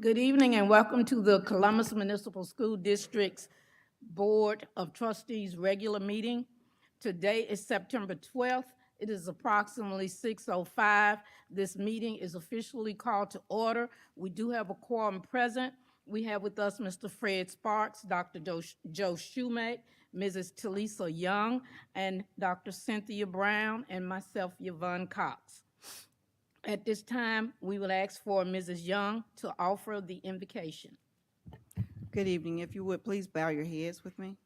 Good evening and welcome to the Columbus Municipal School District's Board of Trustees regular meeting. Today is September 12th. It is approximately 6:05. This meeting is officially called to order. We do have a quorum present. We have with us Mr. Fred Sparks, Dr. Joe Schumate, Mrs. Talisa Young, and Dr. Cynthia Brown, and myself, Yvonne Cox. At this time, we will ask for Mrs. Young to offer the invocation. Good evening. If you would, please bow your heads with me.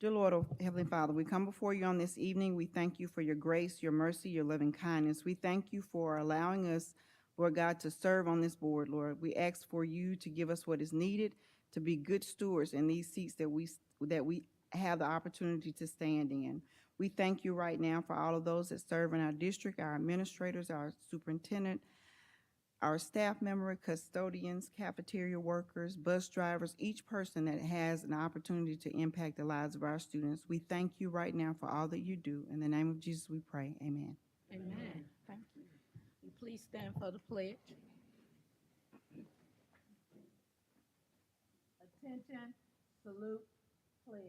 Dear Lord, oh Heavenly Father, we come before you on this evening. We thank you for your grace, your mercy, your loving kindness. We thank you for allowing us, Lord God, to serve on this board, Lord. We ask for you to give us what is needed to be good stewards in these seats that we have the opportunity to stand in. We thank you right now for all of those that serve in our district, our administrators, our superintendent, our staff member, custodians, cafeteria workers, bus drivers, each person that has an opportunity to impact the lives of our students. We thank you right now for all that you do. In the name of Jesus, we pray. Amen. Amen. Thank you. You please stand for the pledge. Attention, salute, pledge.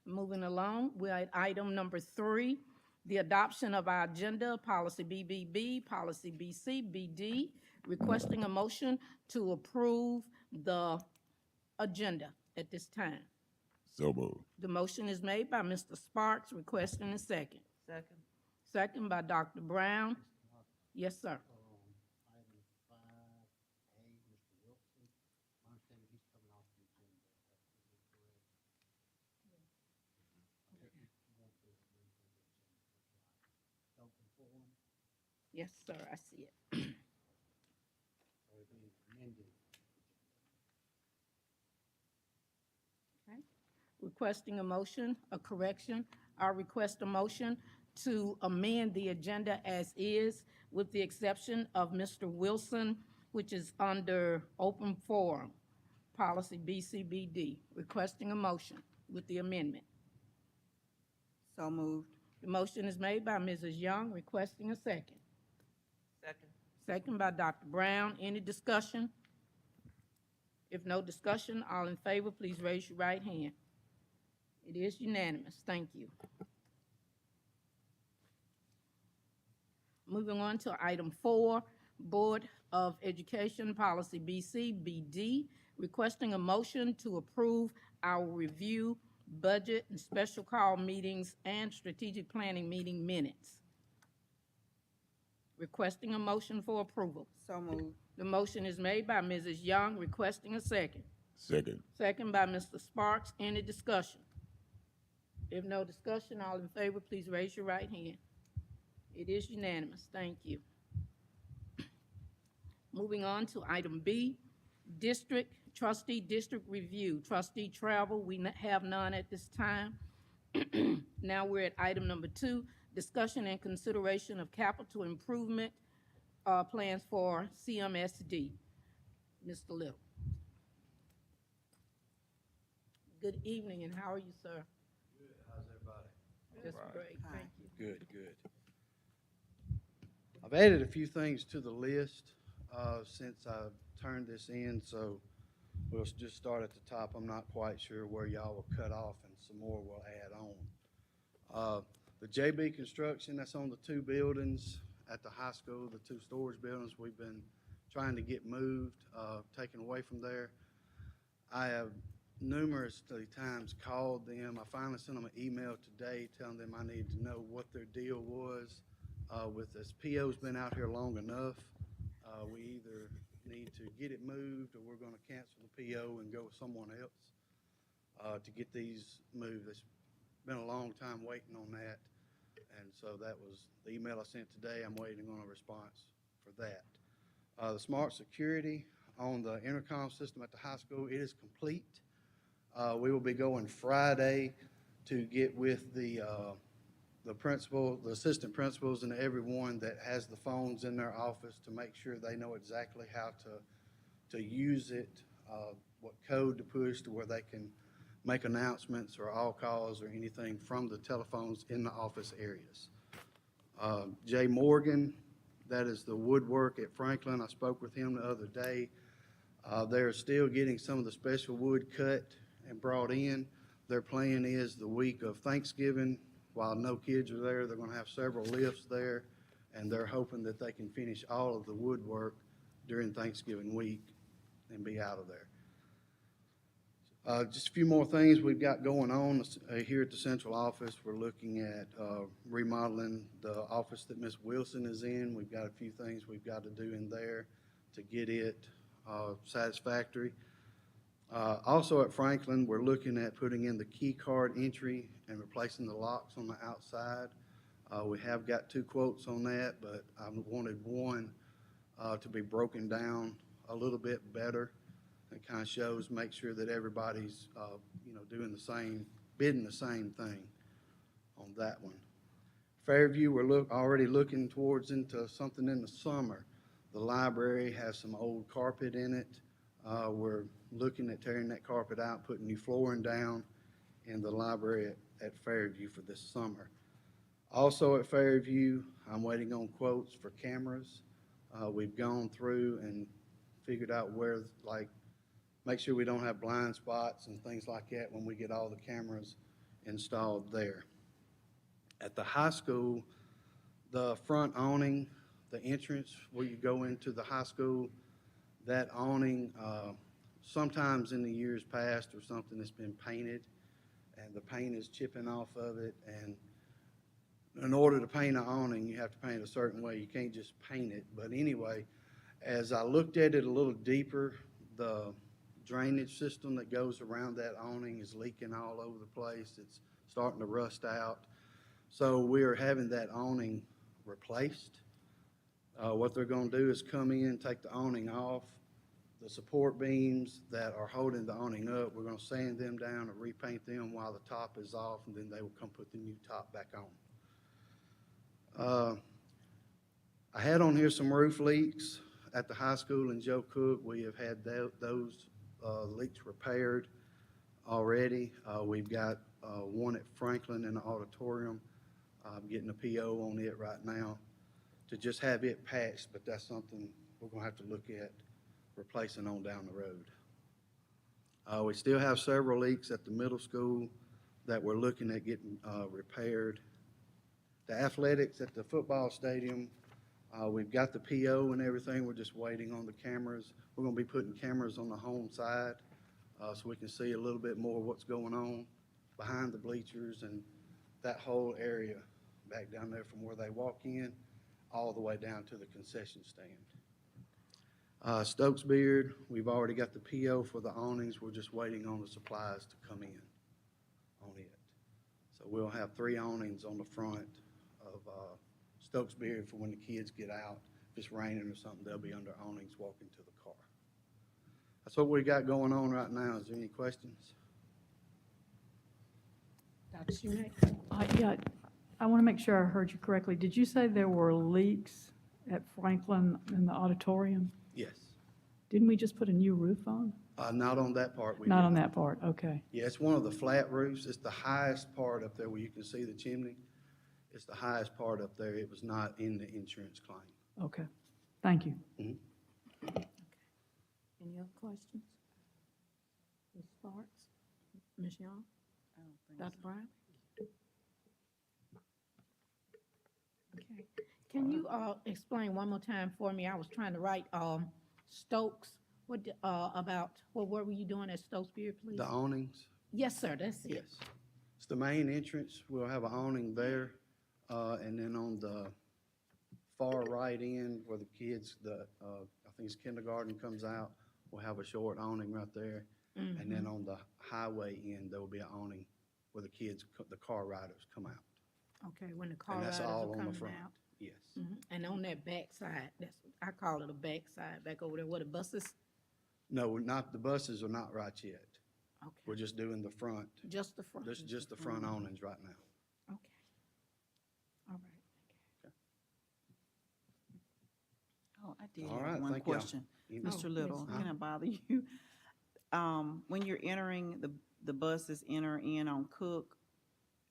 Moving along, we're at item number 3, the adoption of our agenda, policy BBB, policy BCBD, requesting a motion to approve the agenda at this time. So moved. The motion is made by Mr. Sparks, requesting a second. Second. Second by Dr. Brown. Yes, sir. Item 5A, Mr. Wilson. My understanding he's coming off the agenda. Is that correct? You want this moved to the agenda, open forum, Yes, sir, I see it. or it needs amended? Okay. Requesting a motion, a correction. I request a motion to amend the agenda as is, with the exception of Mr. Wilson, which is under open forum, policy BCBD. Requesting a motion with the amendment. So moved. The motion is made by Mrs. Young, requesting a second. Second. Second by Dr. Brown. Any discussion? If no discussion, all in favor, please raise your right hand. It is unanimous. Thank you. Moving on to item 4, Board of Education Policy BCBD, requesting a motion to approve our review, budget, and special call meetings and strategic planning meeting minutes. Requesting a motion for approval. So moved. The motion is made by Mrs. Young, requesting a second. Second. Second by Mr. Sparks. Any discussion? If no discussion, all in favor, please raise your right hand. It is unanimous. Thank you. Moving on to item B, district review, trustee travel. We have none at this time. Now we're at item number 2, discussion and consideration of capital improvement plans for CMSD. Mr. Little. Good evening, and how are you, sir? Good. How's everybody? Just Right. great. Hi. Thank you. Good, good. I've added a few things to the list since I turned this in, so we'll just start at the top. I'm not quite sure where y'all will cut off, and some more we'll add on. The JB construction that's on the 2 buildings at the high school, the 2 storage buildings, we've been trying to get moved, taken away from there. I have numerous times called them. I finally sent them an email today telling them I need to know what their deal was with this. PO's been out here long enough. We either need to get it moved or we're going to cancel the PO and go with someone else to get these moved. It's been a long time waiting on that. And so that was the email I sent today. I'm waiting on a response for that. The smart security, on the intercom system at the high school. It is complete. We will be going Friday to get with the principal, the assistant principals, and everyone that has the phones in their office to make sure they know exactly how to use it, what code to push to where they can make announcements or all calls or anything from the telephones in the office areas. Jay Morgan, that is the woodwork at Franklin. I spoke with him the other day. They're still getting some of the special wood cut and brought in. Their plan is the week of Thanksgiving, while no kids are there, they're going to have several lifts there, and they're hoping that they can finish all of the woodwork during Thanksgiving week and be out of there. Just a few more things we've got going on here at the central office. We're looking at remodeling the office that Ms. Wilson is in. We've got a few things we've got to do in there to get it satisfactory. Also at Franklin, we're looking at putting in the key card entry and replacing the locks on the outside. We have got 2 quotes on that, but I wanted one to be broken down a little bit better. It kind of shows, make sure that everybody's, doing the same, bidding the same thing on that one. Fairview, we're already looking towards into something in the summer. The library has some old carpet in it. We're looking at tearing that carpet out, putting new flooring down in the library at Fairview for this summer. Also at Fairview, I'm waiting on quotes for cameras. We've gone through and figured out where, make sure we don't have blind spots and things like that when we get all the cameras installed there. At the high school, the front awning, the entrance where you go into the high school, that awning, sometimes in the years past or something, it's been painted and the paint is chipping off of it. And in order to paint an awning, you have to paint it a certain way. You can't just paint it. But anyway, as I looked at it a little deeper, the drainage system that goes around that awning is leaking all over the place. It's starting to rust out. So we are having that awning replaced. What they're going to do is come in, take the awning off. The support beams that are holding the awning up, we're going to sand them down and repaint them while the top is off, and then they will come put the new top back on. I had on here some roof leaks at the high school in Joe Cook. We have had those leaks repaired already. We've got one at Franklin in the auditorium. I'm getting a PO on it right now to just have it patched, but that's something we're going to have to look at replacing on down the road. We still have several leaks at the middle school that we're looking at getting repaired. The athletics at the football stadium, we've got the PO and everything. We're just waiting on the cameras. We're going to be putting cameras on the home side so we can see a little bit more what's going on behind the bleachers and that whole area back down there from where they walk in all the way down to the concession stand. Stokes Beard, we've already got the PO for the awnings. We're just waiting on the supplies to come in on it. So we'll have 3 awnings on the front of Stokes Beard for when the kids get out. If it's raining or something, they'll be under awnings walking to the car. That's what we got going on right now. Is there any questions? Dr. Schumate? Yeah, I want to make sure I heard you correctly. Did you say there were leaks at Franklin in the auditorium? Yes. Didn't we just put a new roof on? Not on that part. Not on that part, okay. Yeah, it's one of the flat roofs. It's the highest part up there where you can see the chimney. It's the highest part up there. It was not in the insurance claim. Okay, thank you. Any other questions? Ms. Sparks? Ms. Young? Dr. Brown? Okay. Can you explain one more time for me? I was trying to write Stokes. What were you doing at Stokes Beard, please? The awnings? Yes, sir, that's it. Yes. It's the main entrance. We'll have an awning there. And then on the far right end where the kids, I think it's kindergarten comes out, we'll have a short awning right there. Mm-hmm. And then on the highway end, there will be an awning where the kids, the car riders come out. Okay, when the car And riders that's are all on coming the front. out. Yes. Mhm. And on that back side, I call it a back side, back over there where the buses No, not, the buses are not right yet. We're Okay, just doing the front, just the front. just the front awnings right now. Okay. All right. Oh, I did All have right, one thank y'all. question. You- Oh, Mr. yes, Little, ma'am. can I bother you? When you're entering, the buses enter in on Cook,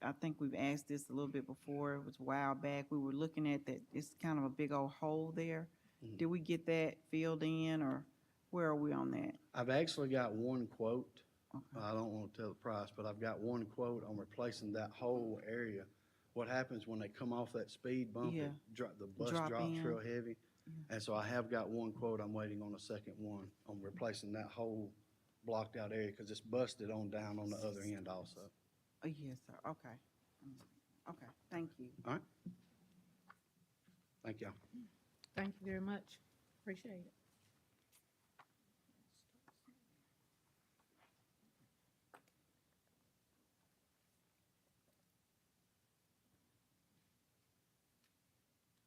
I think we've asked this a little bit before, it was a while back, we were looking at that, it's kind of a big old hole there. Mhm. Did we get that filled in, or where are we on that? I've actually got one quote. Okay. I don't want to tell the price, but I've got one quote on replacing that whole area. What happens when they come off that speed bump, Yeah. the bus Drop drops in. real heavy. Yeah. And so I have got one quote, I'm waiting on a second one on replacing that whole blocked out area because it's busted on down on the other end also. Oh, yes, sir, okay. Okay, thank you. All right? Thank y'all. Thank you very much. Appreciate it.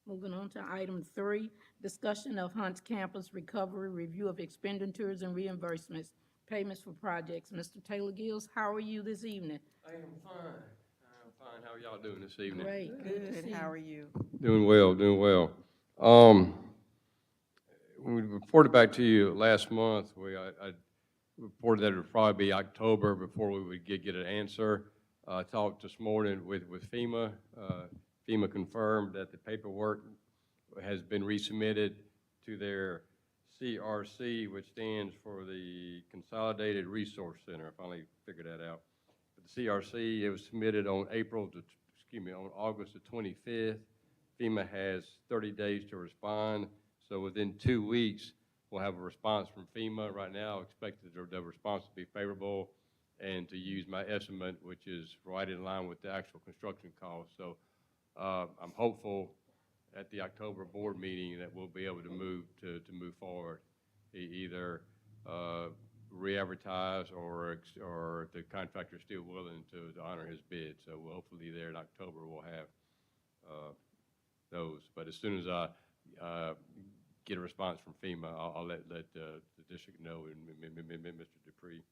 Moving on to item 3, discussion of Hunt's campus recovery, review of expenditures and reimbursements, payments for projects. Mr. Taylor Gills, how are you this evening? I am fine. I'm fine. How are y'all doing this evening? Great, good to Good, see how you. are you? Doing well, doing well. We reported back to you last month. I reported that it would probably be October before we would get an answer. I talked this morning with FEMA. FEMA confirmed that the paperwork has been resubmitted to their CRC, which stands for the Consolidated Resource Center. I finally figured that out. But the CRC, it was submitted on on August the 25th. FEMA has 30 days to respond. So within 2 weeks, we'll have a response from FEMA. Right now, expected the response to be favorable and to use my estimate, which is right in line with the actual construction cost. So I'm hopeful at the October board meeting that we'll be able to move forward, either re-advertise or the contractor's still willing to honor his bid. So we'll hopefully there in October we'll have those. But as soon as I get a response from FEMA, I'll let the district know and Mr. Dupree.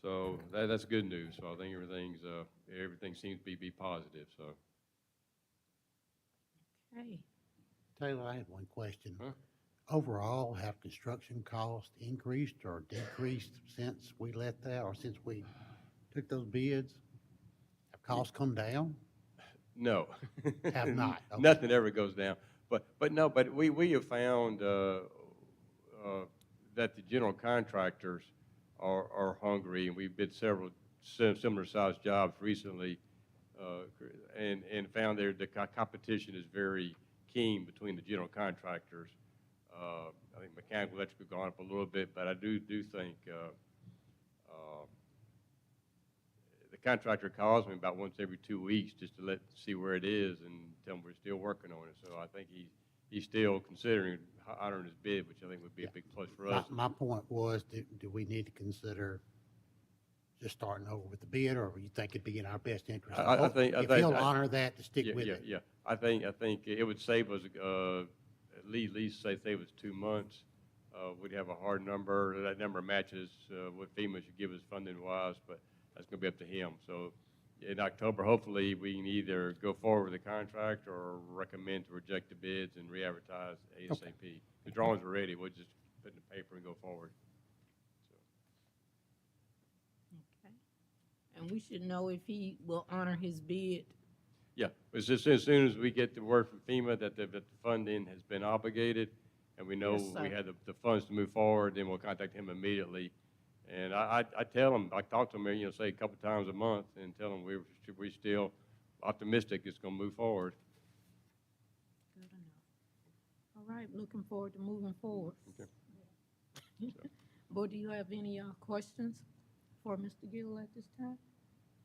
So that's good news. So I think everything seems to be positive. So. Okay. Taylor, I had one question. Huh? Overall, have construction costs increased or decreased since we let that, or since we took those bids? Have costs come down? No. Have not, okay. Nothing ever goes down. But we have found that the general contractors are hungry, and we've bid several similar sized jobs recently, and found the competition is very keen between the general contractors. I think mechanical, electrical gone up a little bit, but I do think the contractor calls me about once every 2 weeks just to see where it is and tell him we're still working on it. So I think he's still considering honoring his bid, which I think would be a big plus for us. My point was, do we need to consider just starting over with the bid, or you think it'd be in our best interest? If he'll honor that, to stick with it. Yeah. I think it would save us at least save us 2 months. We'd have a hard number. That number matches what FEMA should give us funding wise, but that's going to be up to him. So in October, hopefully we can either go forward with the contract or recommend to reject the bids and re-advertise ASAP. Okay. The drawings are ready. We'll just put it in the paper and go forward. Okay. And we should know if he will honor his bid. Yeah, as soon as we get the word from FEMA that the funding has been obligated, and we know Yes, sir. we had the funds to move forward, then we'll contact him immediately. And I tell him, I talk to him, say a couple times a month, and tell him we're still optimistic it's going to move forward. Good enough. All right, looking forward to moving forward. Okay. Board, do you have any questions for Mr. Gill at this time?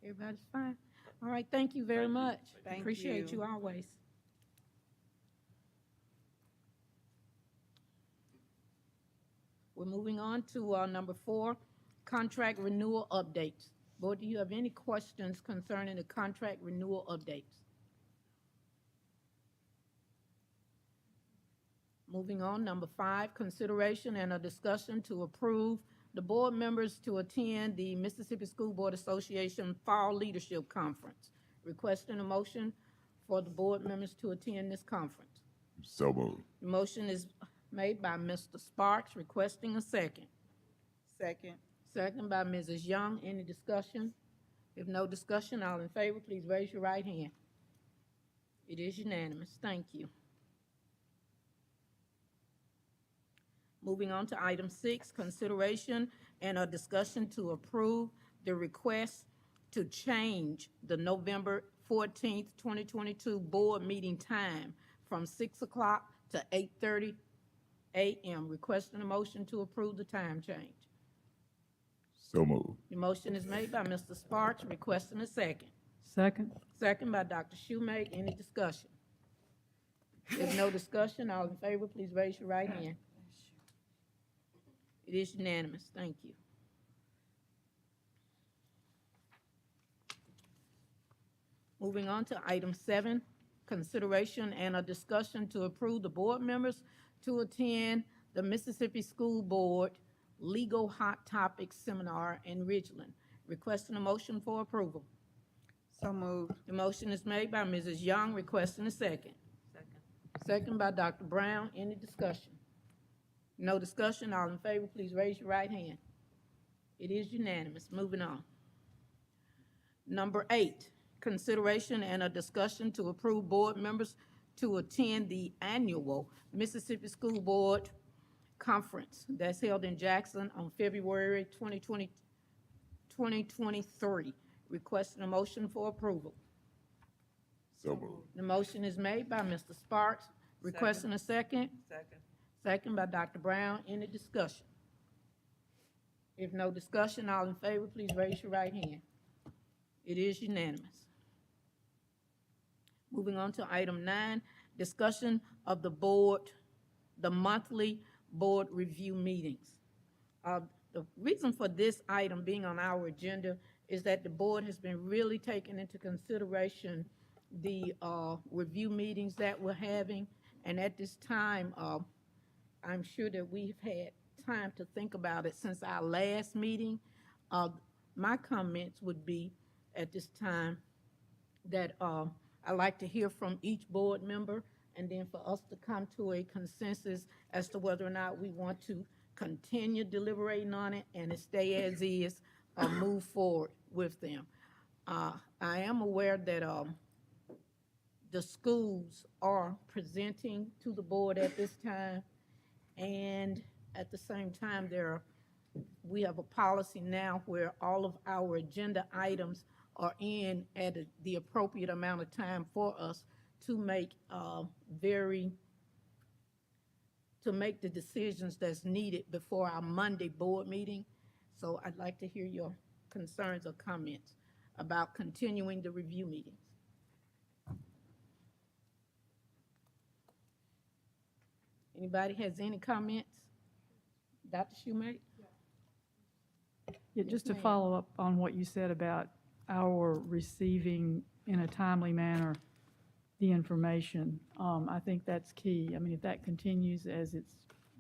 Everybody's fine? All right, thank you very Thank you. much. Thank Appreciate you. you always. We're moving on to number 4, contract renewal updates. Board, do you have any questions concerning the contract renewal updates? Moving on, number 5, consideration and a discussion to approve the board members to attend the Mississippi School Board Association Fall Leadership Conference. Requesting a motion for the board members to attend this conference. So moved. The motion is made by Mr. Sparks, requesting a second. Second. Second by Mrs. Young. Any discussion? If no discussion, all in favor, please raise your right hand. It is unanimous. Thank you. Moving on to item 6, consideration and a discussion to approve the request to change the November 14th, 2022 board meeting time from 6 o'clock to 8:30 a.m. Requesting a motion to approve the time change. So moved. The motion is made by Mr. Sparks, requesting a second. Second? Second by Dr. Shoemake. Any discussion? If no discussion, all in favor, please raise your right hand. It is unanimous. Thank you. Moving on to item 7, consideration and a discussion to approve the board members to attend the Mississippi School Board Legal Hot Topics Seminar in Ridgeland. Requesting a motion for approval. So moved. The motion is made by Mrs. Young, requesting a second. Second by Dr. Brown. Any discussion? No discussion. All in favor, please raise your right hand. It is unanimous. Moving on. Number 8, consideration and a discussion to approve board members to attend the annual Mississippi School Board Conference that's held in Jackson on February 2023. Requesting a motion for approval. So moved. The motion is made by Mr. Sparks, requesting a second. Second by Dr. Brown. Any discussion? If no discussion, all in favor, please raise your right hand. It is unanimous. Moving on to item 9, discussion of the monthly board review meetings. The reason for this item being on our agenda is that the board has been really taking into consideration the review meetings that we're having, and at this time, I'm sure that we've had time to think about it since our last meeting. My comments would be at this time that I'd like to hear from each board member, and then for us to come to a consensus as to whether or not we want to continue deliberating on it and it stay as is or move forward with them. I am aware that the schools are presenting to the board at this time, and at the same time, we have a policy now where all of our agenda items are in at the appropriate amount of time for us to make the decisions that's needed before our Monday board meeting. So I'd like to hear your concerns or comments about continuing the review meetings. Anybody has any comments? Dr. Shoemake? Yeah, just to ma'am. follow up on what you said about our receiving in a timely manner the information, I think that's key. I mean, if that continues as it's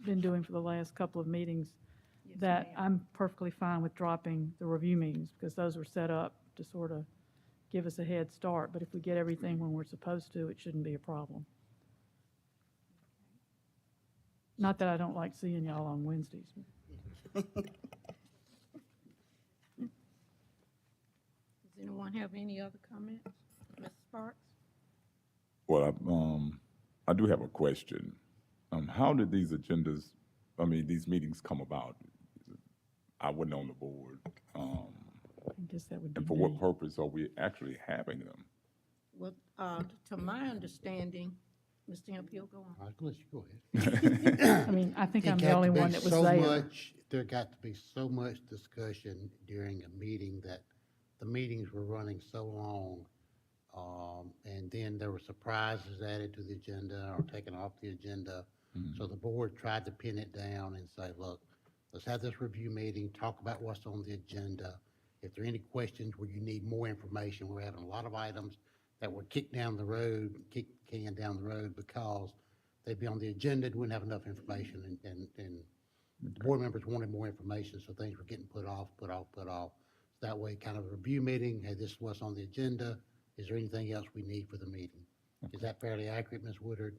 been doing for the last couple of meetings, Yes, that ma'am. I'm perfectly fine with dropping the review meetings, because those were set up to sort of give us a head start. But if we get everything when we're supposed to, it shouldn't be a problem. Not that I don't like seeing y'all on Wednesdays. Does anyone have any other comments? Ms. Sparks? Well, I do have a question. How did these these meetings come about? I wasn't on the board. I guess that would be And for me. what purpose are we actually having them? Well, to my understanding, Mr. Hemphill, go on. All right, let's go ahead. I mean, I think It I'm the got to only be one that was so there. much- There got to be so much discussion during a meeting that the meetings were running so long. And then there were surprises added to the agenda or taken off the agenda. So the board tried to pin it down and say, look, let's have this review meeting, talk about what's on the agenda. If there are any questions where you need more information, we're having a lot of items that were kicked down the road, kicked the can down the road because they'd be on the agenda, we wouldn't have enough information, and board members wanted more information, so things were getting put off. That way, kind of a review meeting, hey, this is what's on the agenda, is there anything else we need for the meeting? Is that fairly accurate, Ms. Woodard?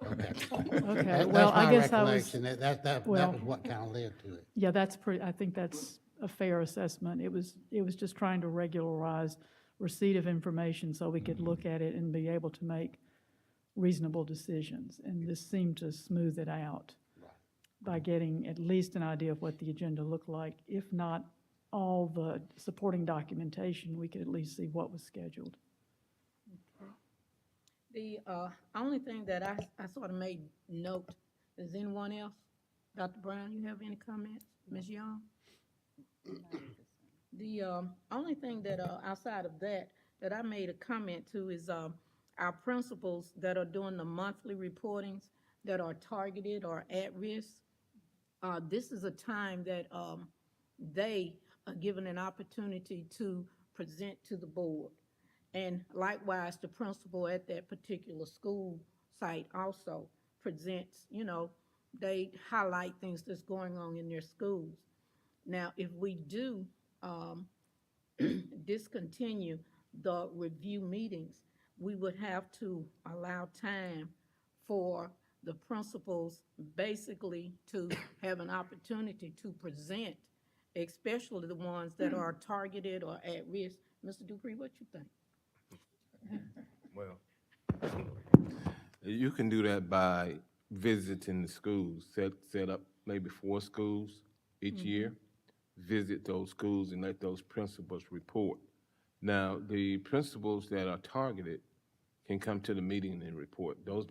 Okay. Okay, That's well, I my guess I was, recollection. That well- was what kind of led to it. yeah, that's pretty, I think that's a fair assessment. It was just trying to regularize receipt of information so we could look at it and be able to make reasonable decisions. And this seemed to smooth it out by getting at least an idea of what the agenda looked like. If not all the supporting documentation, we could at least see what was scheduled. The only thing that I sort of made note, is anyone else? Dr. Brown, you have any comments? Ms. Young? The only thing that, outside of that, that I made a comment to is our principals that are doing the monthly reportings that are targeted or at risk. This is a time that they are given an opportunity to present to the board. And likewise, the principal at that particular school site also presents, they highlight things that's going on in their schools. Now, if we do discontinue the review meetings, we would have to allow time for the principals basically to have an opportunity to present, especially the ones that are targeted or at risk. Mr. Dupree, what you think? Well, you can do that by visiting the schools, set up maybe 4 schools each year, visit those schools and let those principals report. Now, the principals that are targeted can come to the meeting and report. Those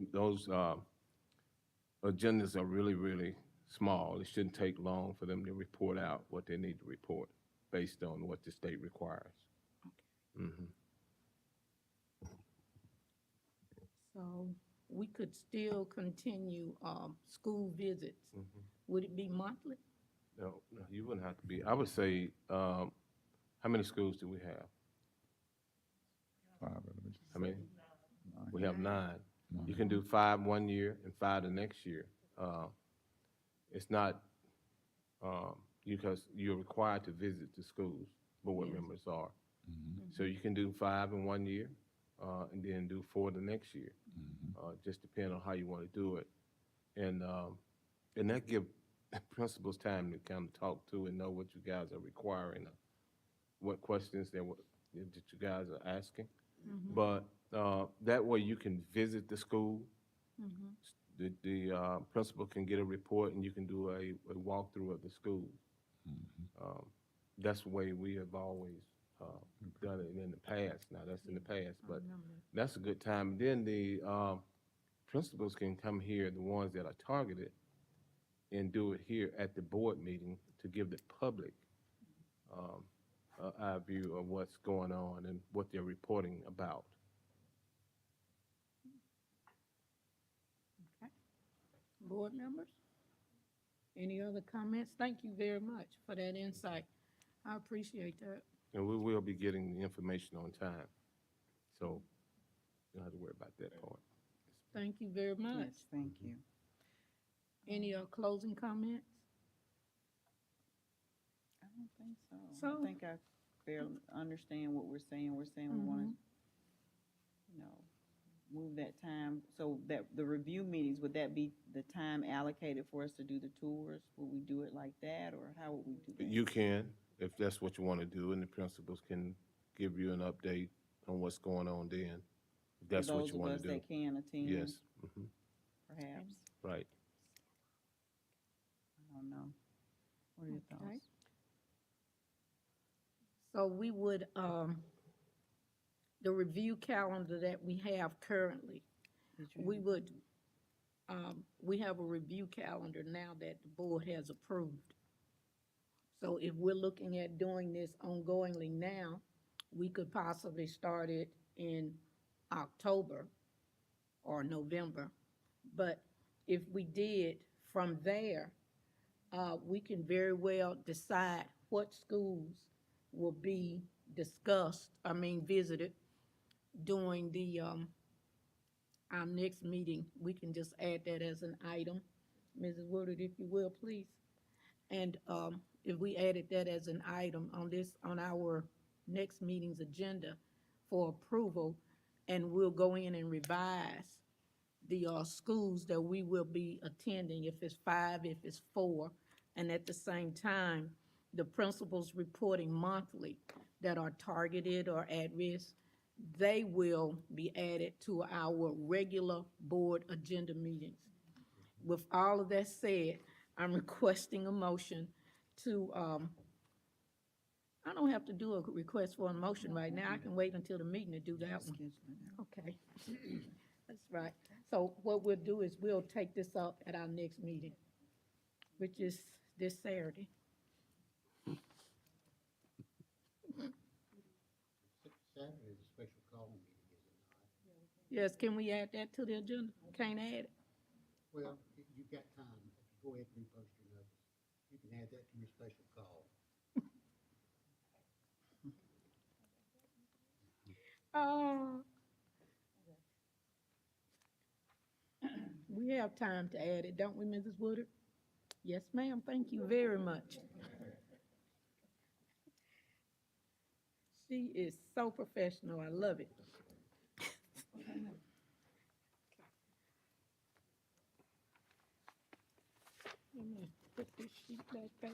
agendas are really, really small. It shouldn't take long for them to report out what they need to report based on what the state requires. Mhm. So we could still continue school visits. Would it be monthly? No, you wouldn't have to be. I would say, how many schools do we have? 5 elementary. How many? We have 9. You can do 5 one year and 5 the next year. It's not, because you're required to visit the schools, board members are. So you can do 5 in 1 year, and then do 4 the next year. Just depending on how you want to do it. And that give principals time to kind of talk to and know what you guys are requiring, what questions that you guys are asking. But that way you can visit the school. The principal can get a report and you can do a walkthrough of the school. That's the way we have always done it in the past. Now, that's in the past, but that's a good time. Then the principals can come here, the ones that are targeted, and do it here at the board meeting to give the public our view of what's going on and what they're reporting about. Okay. Board members? Any other comments? Thank you very much for that insight. I appreciate that. And we will be getting the information on time. So you don't have to worry about that part. Thank you very much. Yes, thank you. Any closing comments? I don't think so. So- I think I fairly understand what we're saying. We're saying we want to, move that time. So that the review meetings, would that be the time allocated for us to do the tours? Would we do it like that, or how would we do that? You can, if that's what you want to do, and the principals can give you an update on what's going on then, if that's what you want to do. For those of us that can attend, Yes, mhm, perhaps. right. I don't know. What are your Okay. thoughts? So we would, the review calendar that we have currently, we would, we have a review calendar now that the board has approved. So if we're looking at doing this ongoingly now, we could possibly start it in October or November. But if we did from there, we can very well decide what schools will be visited during the our next meeting, we can just add that as an item. Mrs. Woodard, if you will, please. And if we added that as an item on on our next meeting's agenda for approval, and we'll go in and revise the schools that we will be attending, if it's 5, if it's 4, and at the same time, the principals reporting monthly that are targeted or at risk, they will be added to our regular board agenda meetings. With all of that said, I'm requesting a motion to, I don't have to do a request for a motion right now. I can wait until the meeting to do that one. Schedule it out. Okay. That's right. So what we'll do is we'll take this up at our next meeting, which is this Saturday. Saturday is a special call meeting, is it not? Yes, can we add that to the agenda? Can't add it? Well, you've got time. If you go ahead and repost your notice, you can add that to your special call. We have time to add it, don't we, Mrs. Woodard? Yes, ma'am, thank you very much. She is so professional, I love it. Let me put this sheet back there.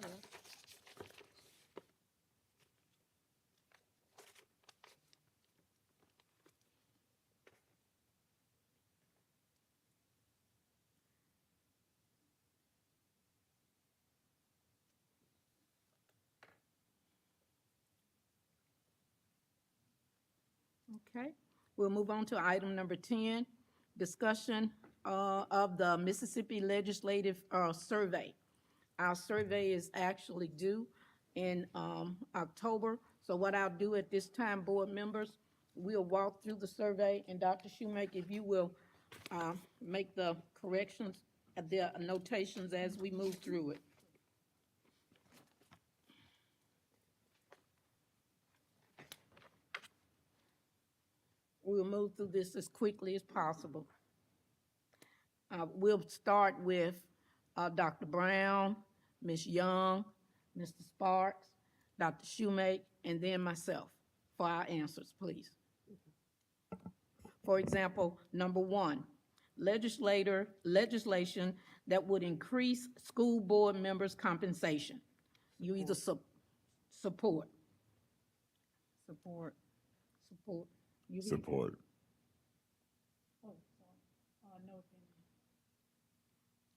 Okay, we'll move on to item number 10, discussion of the Mississippi Legislative Survey. Our survey is actually due in October, so what I'll do at this time, board members, we'll walk through the survey, and Dr. Shoemaker, if you will make the corrections, the notations as we move through it. We'll move through this as quickly as possible. We'll start with Dr. Brown, Ms. Young, Mr. Sparks, Dr. Shoemake, and then myself for our answers, please. For example, number 1, legislation that would increase school board members' compensation. You either support. Support. Support. You either- Support. No opinion.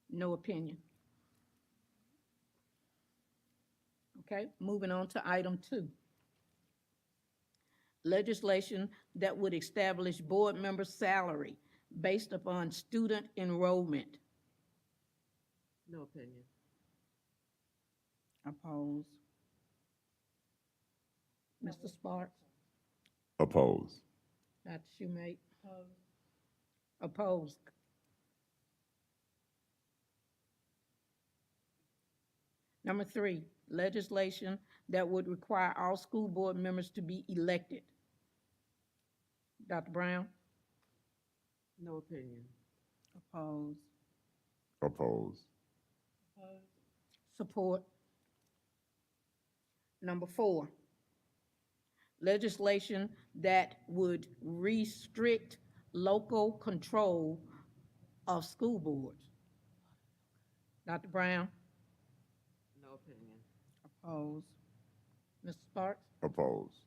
No opinion. Okay, moving on to item 2. Legislation that would establish board members' salary based upon student enrollment. No opinion. Oppose. Mr. Sparks, Oppose. Dr. Shoemake. Opposed. Number 3, legislation that would require all school board members to be elected. Dr. Brown, No opinion. Oppose. Oppose. support. Number 4, legislation that would restrict local control of school boards. Dr. Brown, No opinion. Oppose. Mr. Sparks, Oppose.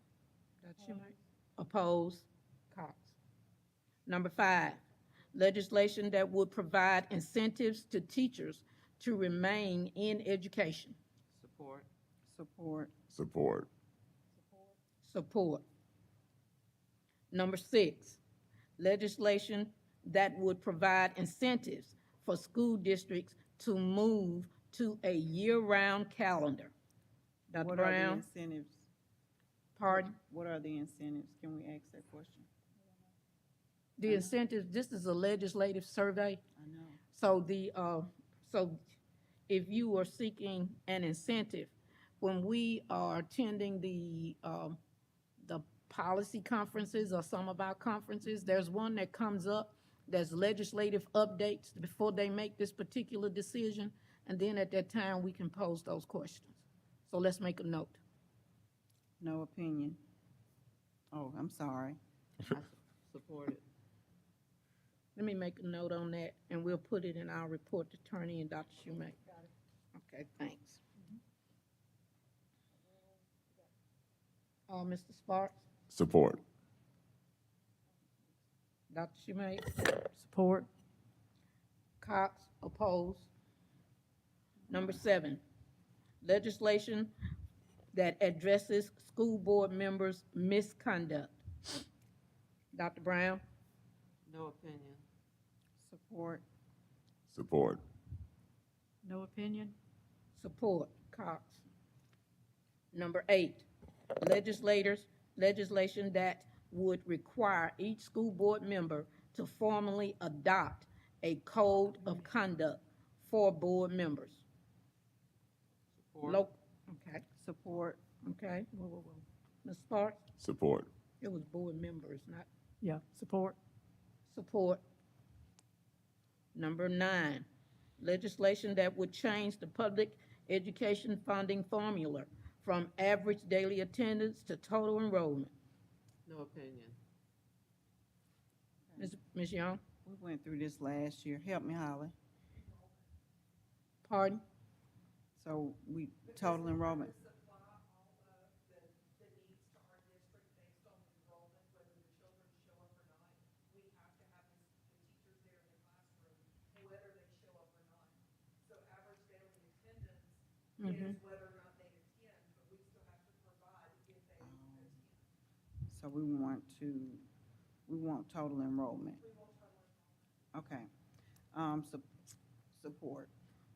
Dr. Schumate. Oppose. Cox. Number 5, legislation that would provide incentives to teachers to remain in education. Support. Support. Support. Support. Number 6, legislation that would provide incentives for school districts to move to a year-round calendar. Dr. What are the Brown, incentives? pardon? What are the incentives? Can we ask that question? The incentives, this is a legislative survey. I know. So so if you are seeking an incentive, when we are attending the policy conferences or some of our conferences, there's one that comes up there's legislative updates before they make this particular decision, and then at that time, we can pose those questions. So let's make a note. No opinion. Oh, I'm sorry. I support it. Let me make a note on that, and we'll put it in our report to Attorney and Dr. Schumate. Okay, thanks. Mr. Sparks, Support. Dr. Schumate, Support. Cox, opposed. Number 7, legislation that addresses school board members' misconduct. Dr. Brown, No opinion. Support. Support. No opinion. support. Cox. Number 8, legislation that would require each school board member to formally adopt a code of conduct for board members. Support. Okay, Support. okay. Ms. Sparks, Support. it was board members, not Yeah, support. support. Number 9, legislation that would change the public education funding formula from average daily attendance to total enrollment. No opinion. Ms. Young, We went through this last year. Help me, Holly. pardon? So we, total enrollment. Mhm. So we want total enrollment. Okay. Support.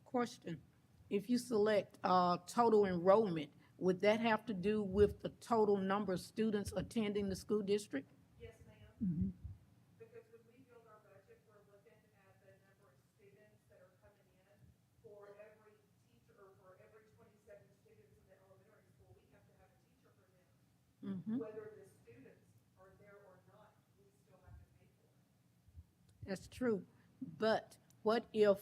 Question, if you select total enrollment, would that have to do with the total number of students attending the school district? Yes, ma'am, Mhm. because when we build our budget, we're looking at the number of students that are coming in. For every teacher, or for every 27 students in the elementary school, we have to have a teacher for them. Mhm. Whether the students are there or not, we still have to pay for it. That's true, but what if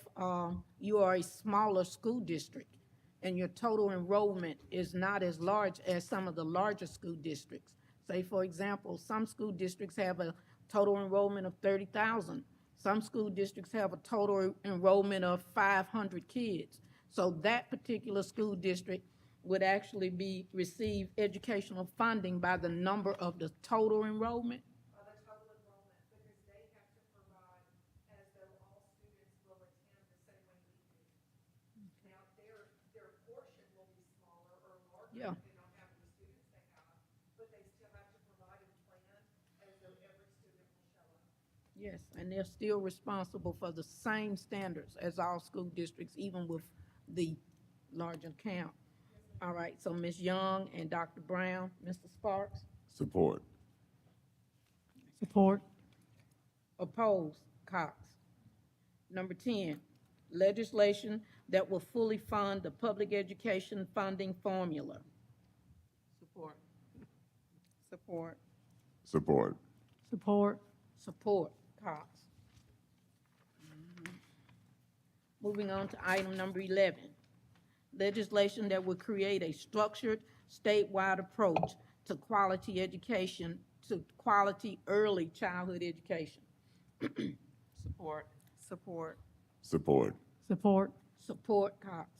you are a smaller school district and your total enrollment is not as large as some of the larger school districts? Say, for example, some school districts have a total enrollment of 30,000. Some school districts have a total enrollment of 500 kids. So that particular school district would actually receive educational funding by the number of the total enrollment? The total enrollment, because they have to provide as though all students will attend the same way we do. Now, their portion will be smaller or larger Yeah. depending on how many students they have, but they still have to provide and plan as though every student will show up. Yes, and they're still responsible for the same standards as all school districts, even with the larger count. All right, so Ms. Young and Dr. Brown, Mr. Sparks, Support. Support. opposed, Cox. Number 10, legislation that will fully fund the public education funding formula. Support. Support. Support. Support. Support, Cox. Moving on to item number 11, legislation that will create a structured statewide approach to quality education, to quality early childhood education. Support. Support. Support. Support. Support, Cox.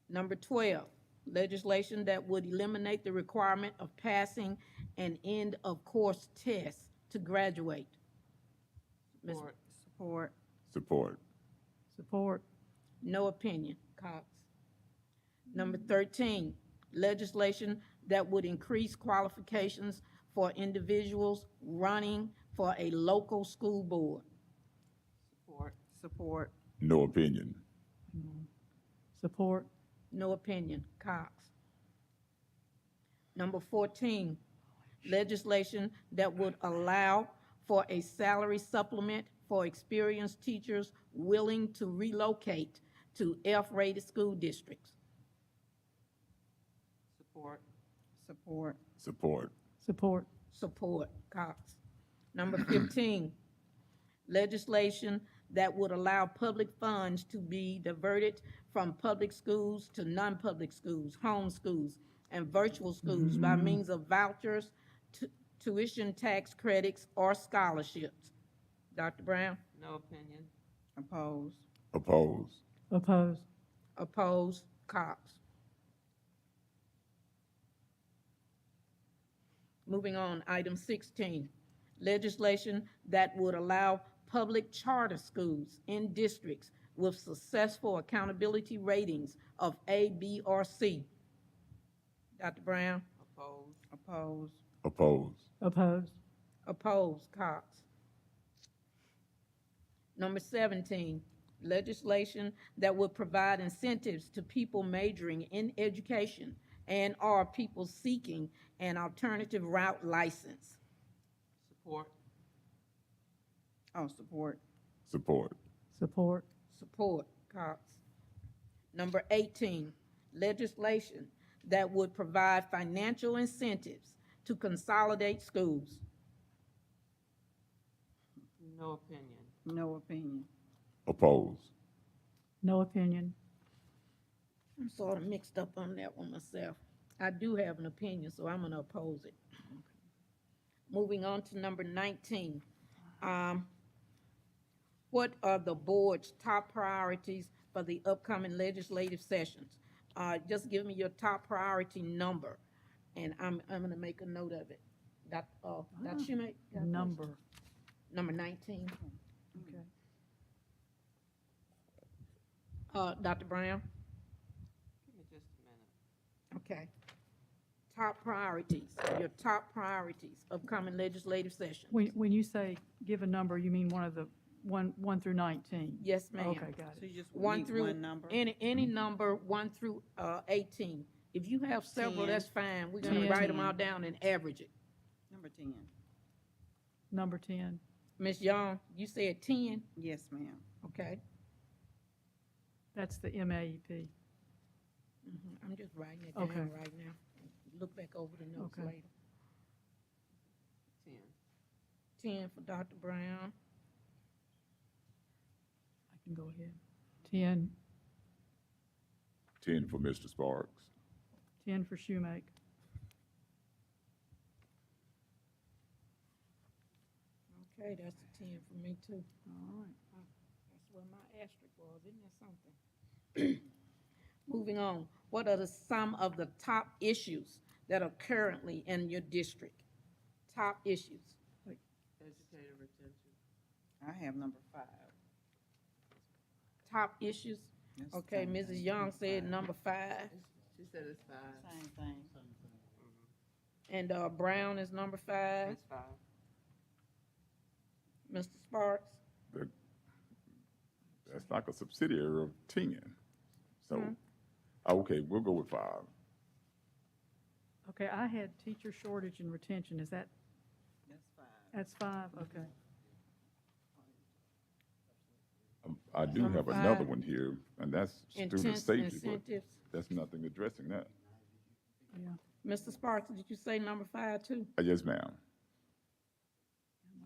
Number 12, legislation that would eliminate the requirement of passing an end-of-course test to graduate. Ms. Support. Support. Support. Support. No opinion, Cox. Number 13, legislation that would increase qualifications for individuals running for a local school board. Support. Support. No opinion. Support. No opinion, Cox. Number 14, legislation that would allow for a salary supplement for experienced teachers willing to relocate to F-rated school districts. Support. Support. Support. Support. Support, Cox. Number 15, legislation that would allow public funds to be diverted from public schools to non-public schools, home schools, and virtual schools by means of vouchers, tuition tax credits, or scholarships. Dr. Brown? No opinion. Oppose. Oppose. Oppose. Opposed? Cox? Moving on, item 16, legislation that would allow public charter schools in districts with successful accountability ratings of A, B, or C. Dr. Brown? Oppose. Oppose. Oppose. Oppose. Opposed? Cox? Number 17, legislation that would provide incentives to people majoring in education and/or people seeking an alternative route license. Support. Oh, support. Support. Support. Support. Cox? Number 18, legislation that would provide financial incentives to consolidate schools. No opinion. No opinion. Oppose. No opinion. I'm sort of mixed up on that one myself. I do have an opinion, so I'm gonna oppose it. Moving on to number 19. What are the board's top priorities for the upcoming legislative sessions? Just give me your top priority number, and I'm gonna make a note of it. Dr. Schumate? got a question? Number. Number 19. Okay. Dr. Brown? Give me just a minute. Okay. Top priorities, your top priorities, upcoming legislative session. When you say give a number, you mean one of the, 1 through 19? Yes, ma'am. Okay, got So it. you just One need through, one number? any number, 1 through 18. If you have several, 10. that's fine. We're gonna 10. write them all down and average it. Number 10. Number 10. Ms. Young, you said 10? Yes, ma'am. Okay. That's the MAEP. I'm just writing it Okay. down right now. Look back over the notes Okay. later. 10. 10 for Dr. Brown, I can go ahead. 10. 10 for Mr. Sparks. 10 for Shoemake. okay, that's a 10 for me too. All right. That's where my asterisk was, isn't that something? Moving on, what are some of the top issues that are currently in your district? Top issues. Educator retention. I have number 5. Top issues? That's the Okay, same Mrs. thing. Young said number 5, She said it's 5. Same thing. and Brown is number 5. It's 5. Mr. Sparks? That's like a subsidiary of 10. So, Mhm. okay, we'll go with 5. Okay, I had teacher shortage and retention. Is that, That's 5. that's 5? Okay. I do Number have another 5. one here, and that's student Intense safety, but incentives. that's nothing addressing that. Yeah. Mr. Sparks, did you say number 5 too? Yes, ma'am.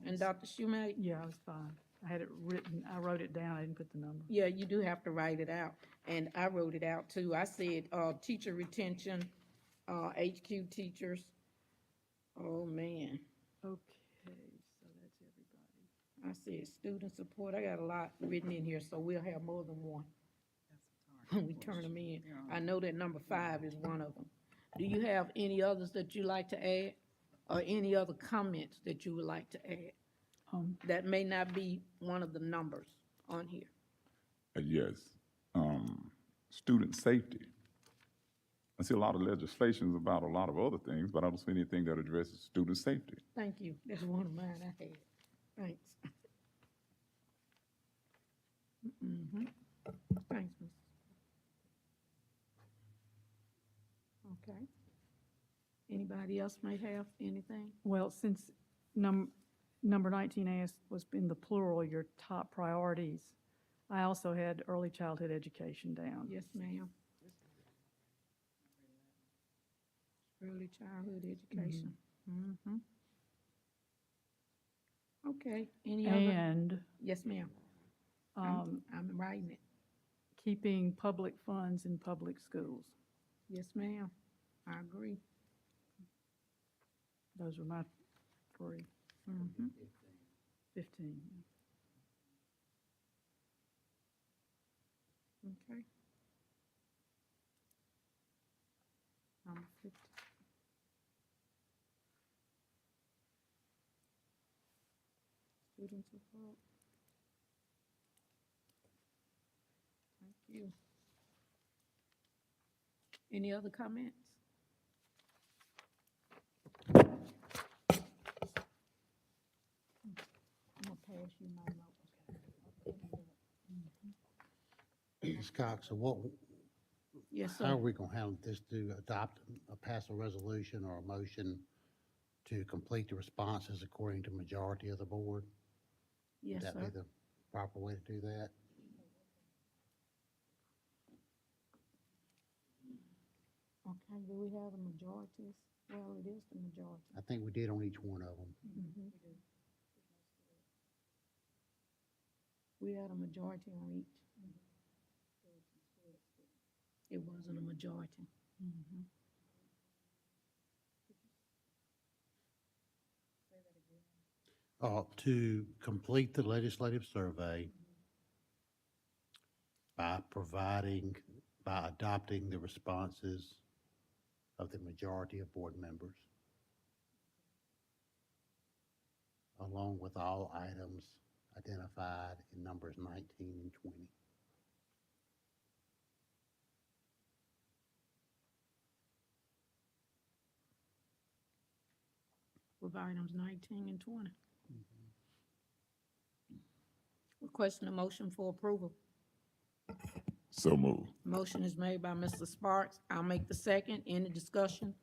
And Dr. Schumate? Yeah, I was fine. I had it written, I wrote it down, I didn't put the number. Yeah, you do have to write it out, and I wrote it out too. I said, teacher retention, HQ teachers. Oh, man. Okay, so that's everybody. I said student support. I got a lot written in here, so we'll have more than one when we turn them in. I know that number 5 is one of them. Do you have any others that you like to add, or any other comments that you would like to add? That may not be one of the numbers on here. Yes, student safety. I see a lot of legislations about a lot of other things, but I don't see anything that addresses student safety. Thank you. That's one of mine I had. Thanks. Thanks, Miss. Okay. Anybody else may have anything? Well, since number 19 asked was in the plural, your top priorities, I also had early childhood education down. Yes, ma'am. Early childhood education. Okay, any other? And Yes, ma'am. I'm writing it. keeping public funds in public schools. Yes, ma'am. I agree. Those are my three. Mhm. 15. Okay. Number 15. Student support. Thank you. Any other comments? I'm gonna pass you my notes. Ms. Cox, so what, Yes, how are sir. we gonna handle this to adopt, pass a resolution or a motion to complete the responses according to majority of the board? Yes, Would that be sir. the proper way to do that? Okay, do we have the majorities? Well, it is the majority. I think we did on each one of them. Mhm. We had a majority on each. It wasn't a majority. Mhm. To complete the legislative survey by adopting the responses of the majority of board members, along with all items identified in numbers 19 and 20. With items 19 and 20. Requesting a motion for approval. So move. Motion is made by Mr. Sparks. I'll make the second. Any discussion?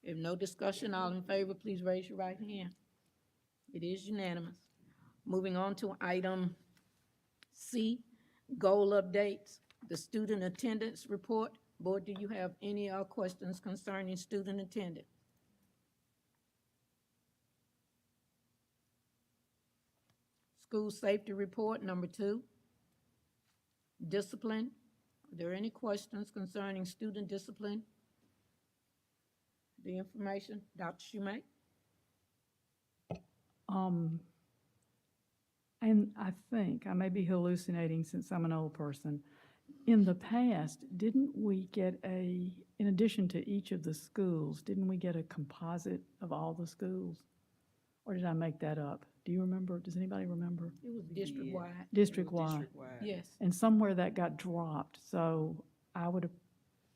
If no discussion, all in favor, please raise your right hand. It is unanimous. Moving on to item C, goal updates, the student attendance report. Board, do you have any questions concerning student attendance? School safety report, number 2. Discipline. Are there any questions concerning student discipline? The information, Dr. Schumate? And I think, I may be hallucinating since I'm an old person, in the past, didn't we get in addition to each of the schools, didn't we get a composite of all the schools? Or did I make that up? Do you remember? Does anybody remember? It was district-wide. District-wide. Yes. And somewhere that got dropped, so I would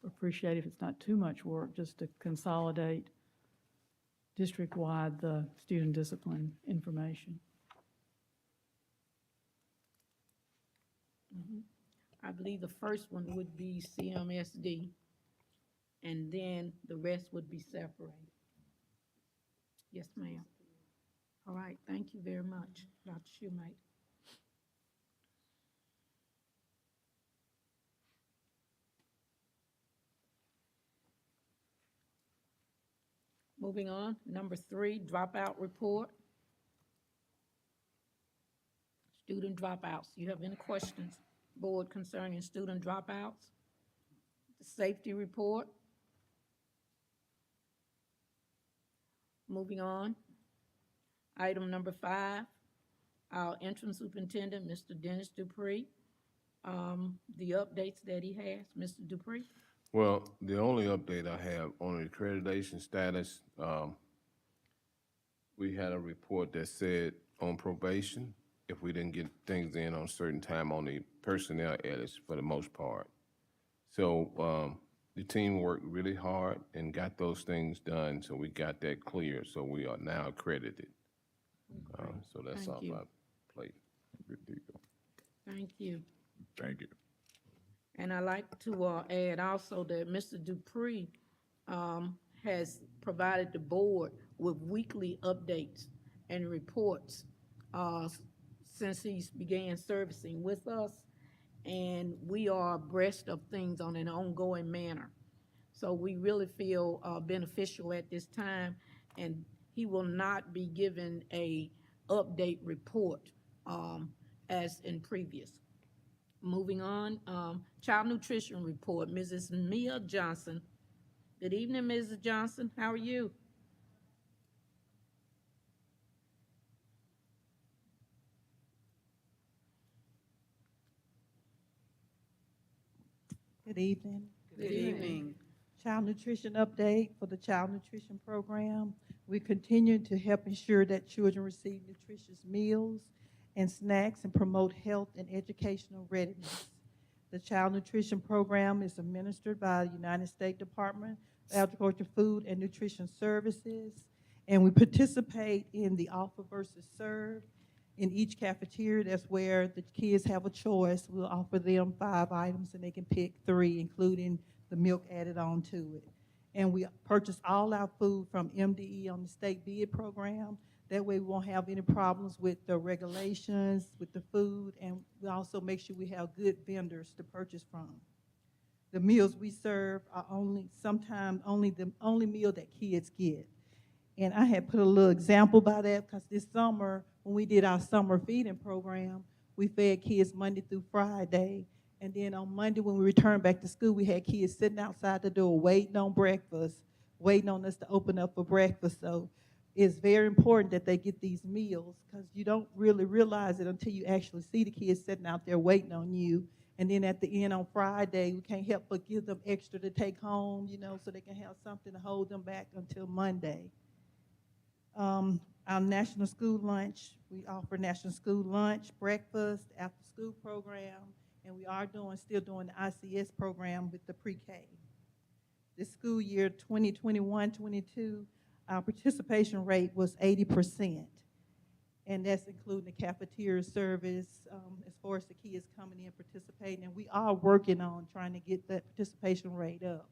appreciate, if it's not too much work, just to consolidate district-wide the student discipline information. I believe the first one would be CMSD, and then the rest would be separated. Yes, ma'am. All right, thank you very much, Dr. Schumate. Moving on, number 3, dropout report. Student dropouts. You have any questions, board, concerning student dropouts? The safety report. Moving on. Item number 5, our interim superintendent, Mr. Dennis Dupree. The updates that he has, Mr. Dupree? Well, the only update I have on the accreditation status, we had a report that said on probation, if we didn't get things in on a certain time on the personnel edits for the most part. So the team worked really hard and got those things done, so we got that clear, so we are now accredited. So that's Thank off you. our plate. Good deal. Thank you. Thank you. And I'd like to add also that Mr. Dupree has provided the board with weekly updates and reports since he's began servicing with us, and we are abreast of things on an ongoing manner. So we really feel beneficial at this time, and he will not be given a update report as in previous. Moving on, child nutrition report, Mrs. Mia Johnson. Good evening, Mrs. Johnson. How are you? Good evening. Good evening. Child nutrition update for the child nutrition program. We continue to help ensure that children receive nutritious meals and snacks and promote health and educational readiness. The child nutrition program is administered by the United States Department of Agriculture, Food, and Nutrition Services, and we participate in the offer versus serve. In each cafeteria, that's where the kids have a choice. We'll offer them 5 items and they can pick 3, including the milk added on to it. And we purchase all our food from MDE on the state bid program. That way we won't have any problems with the regulations, with the food, and we also make sure we have good vendors to purchase from. The meals we serve are sometimes the only meal that kids get. And I had put a little example by that because this summer, when we did our summer feeding program, we fed kids Monday through Friday. And then on Monday, when we returned back to school, we had kids sitting outside the door waiting on breakfast, waiting on us to open up for breakfast. So it's very important that they get these meals because you don't really realize it until you actually see the kids sitting out there waiting on you. And then at the end on Friday, we can't help but give them extra to take home, so they can have something to hold them back until Monday. Our national school lunch, we offer national school lunch, breakfast, after school program, and we are still doing the ICS program with the pre-K. This school year 2021-22, our participation rate was 80%, and that's including the cafeteria service as far as the kids coming in participating, and we are working on trying to get that participation rate up.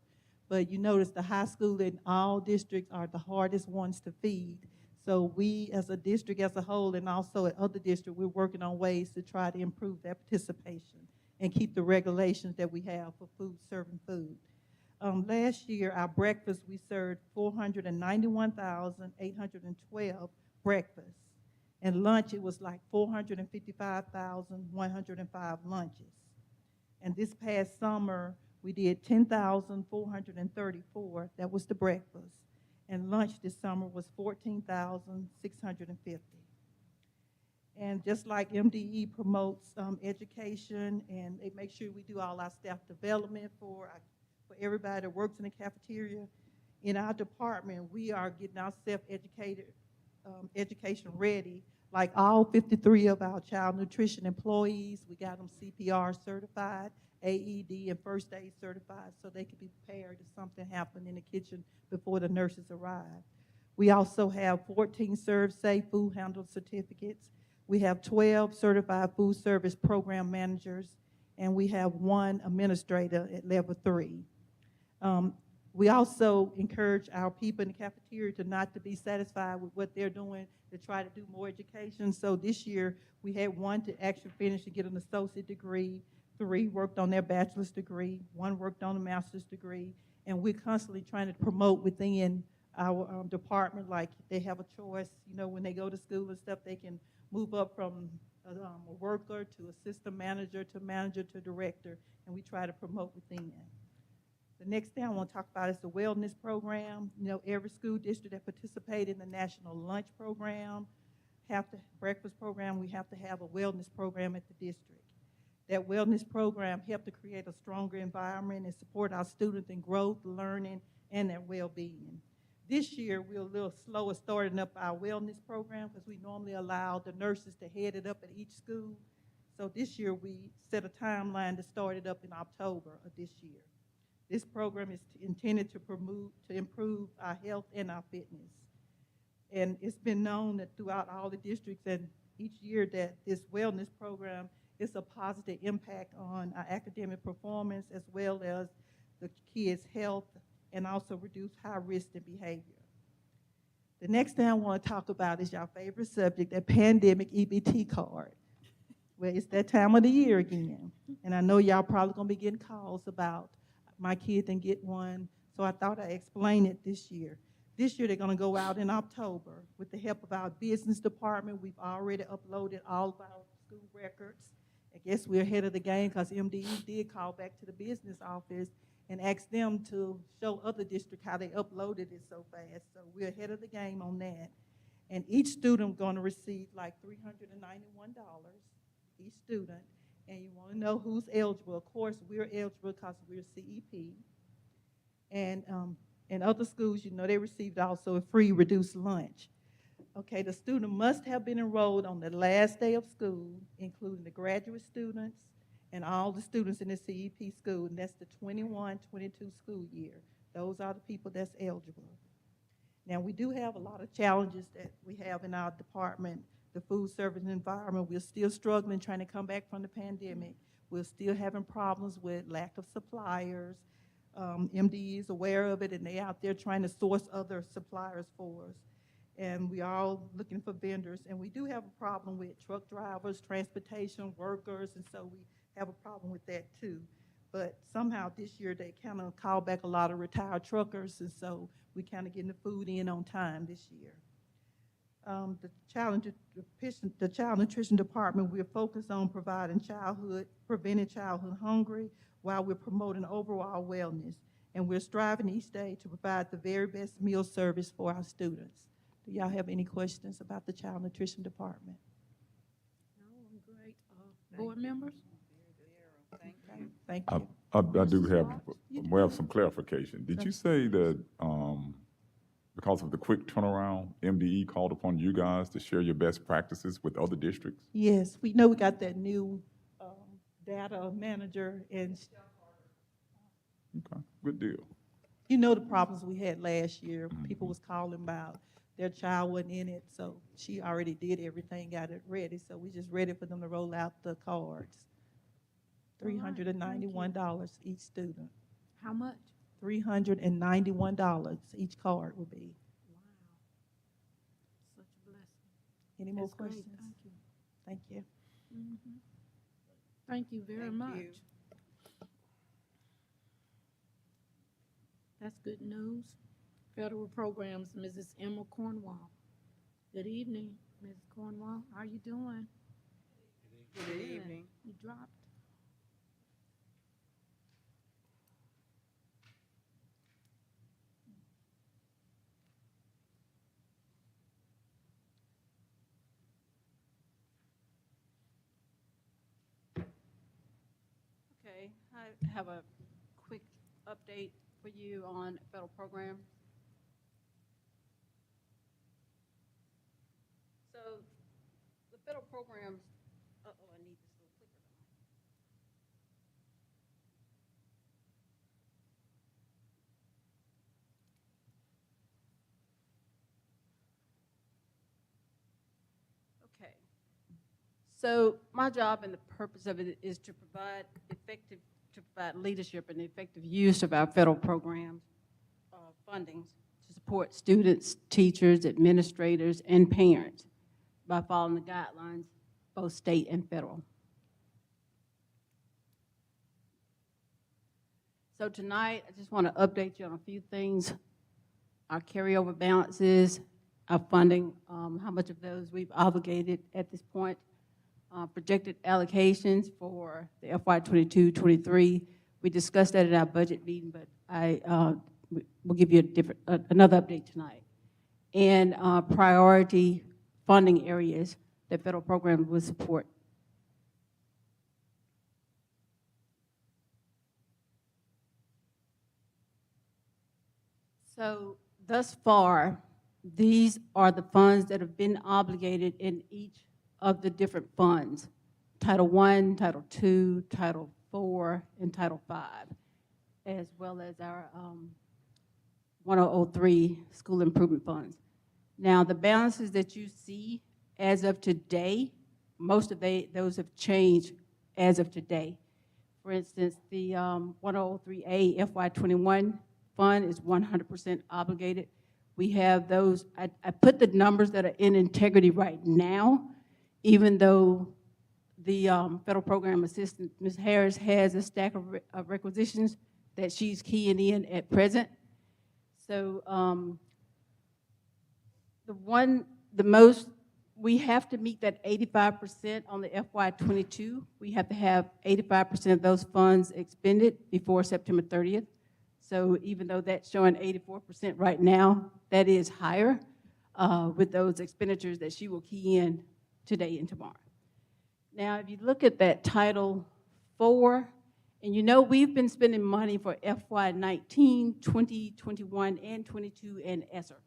But you notice the high school in all districts are the hardest ones to feed. So we, as a district as a whole, and also at other districts, we're working on ways to try to improve that participation and keep the regulations that we have for serving food. Last year, our breakfast, we served 491,812 breakfasts. And lunch, it was like 455,105 lunches. And this past summer, we did 10,434. That was the breakfast. And lunch this summer was 14,650. And just like MDE promotes education, and they make sure we do all our staff development for everybody that works in the cafeteria, in our department, we are getting our self-educated education ready. Like all 53 of our child nutrition employees, we got them CPR certified, AED and first aid certified, so they can be prepared if something happened in the kitchen before the nurses arrive. We also have 14 Serve Safe food handle certificates. We have 12 certified food service program managers, and we have 1 administrator at level 3. We also encourage our people in the cafeteria to not to be satisfied with what they're doing, to try to do more education. So this year, we had 1 to actually finish to get an associate degree, 3 worked on their bachelor's degree, 1 worked on a master's degree, and we're constantly trying to promote within our department, like they have a choice, when they go to school and stuff, they can move up from a worker to assistant manager to director, and we try to promote within. The next thing I want to talk about is the wellness program. Every school district that participates in the national lunch program, breakfast program, we have to have a wellness program at the district. That wellness program helps to create a stronger environment and support our students in growth, learning, and their well-being. This year, we're a little slower starting up our wellness program because we normally allow the nurses to head it up at each school. So this year, we set a timeline to start it up in October of this year. This program is intended to improve our health and our fitness. And it's been known that throughout all the districts and each year that this wellness program is a positive impact on our academic performance as well as the kids' health and also reduce high risk and behavior. The next thing I want to talk about is your favorite subject, that pandemic EBT card. Well, it's that time of the year again. And I know y'all probably going to be getting calls about my kid didn't get one, so I thought I'd explain it this year. This year, they're gonna go out in October. With the help of our business department, we've already uploaded all of our school records. I guess we're ahead of the game because MDE did call back to the business office and ask them to show other districts how they uploaded it so fast. So we're ahead of the game on that. And each student going to receive like $391, each student. And you want to know who's eligible. Of course, we're eligible because we're CEP. And in other schools, you know, they received also a free reduced lunch. Okay, the student must have been enrolled on the last day of school, including the graduate students and all the students in the CEP school, and that's the 21-22 school year. Those are the people that's eligible. Now, we do have a lot of challenges that we have in our department. The food service environment, we're still struggling trying to come back from the pandemic. We're still having problems with lack of suppliers. MDE is aware of it, and they're out there trying to source other suppliers for us. And we are all looking for vendors. And we do have a problem with truck drivers, transportation workers, and so we have a problem with that too. But somehow this year they kind of called back a lot of retired truckers, and so we kind of getting the food in on time this year. The child nutrition department, we're focused on preventing childhood hunger while we're promoting overall wellness. And we're striving each day to provide the very best meal service for our students. Do y'all have any questions about the child nutrition department? No, great. Board members? Okay, thank I, you. I do have, You well, some clarification. Did you say that, because of the quick turnaround, MDE called upon you guys to share your best practices with other districts? Yes, we know we got that new data manager, and Okay, good deal. you know the problems we had last year. People was calling about their child wasn't in it, so she already did everything, got it ready. So we just ready for them to roll out the cards. $391 each student. How much? $391 each card will be. Wow. Such a blessing. Any more That's great. questions? Thank you. Thank you. Mhm. Thank you very Thank much. you. That's good news. Federal programs, Mrs. Emma Cornwall. Good evening, Mrs. Cornwall. How are you doing? Good evening. You dropped. Okay, I have a quick update for you on federal programs. So the federal programs, I need this little clicker. Okay. So my job and the purpose of it is to provide leadership and effective use of our federal programs, fundings to support students, teachers, administrators, and parents by following the guidelines, both state and federal. So tonight, I just want to update you on a few things. Our carryover balances, our funding, how much of those we've obligated at this point, projected allocations for the FY 22-23. We discussed that at our budget meeting, but we'll give you another update tonight. And priority funding areas that federal programs will support. So thus far, these are the funds that have been obligated in each of the different funds: Title I, Title II, Title IV, and Title V, as well as our 1003 school improvement funds. Now, the balances that you see as of today, most of those have changed as of today. For instance, the 1003A FY21 fund is 100% obligated. We have those, I put the numbers that are in integrity right now, even though the federal program assistant, Ms. Harris, has a stack of requisitions that she's keying in at present. So the most, we have to meet that 85% on the FY '22. We have to have 85% of those funds expended before September 30th. So even though that's showing 84% right now, that is higher with those expenditures that she will key in today and tomorrow. Now, if you look at that Title IV, and you know we've been spending money for FY '19, '20, '21, and '22 and ESSER.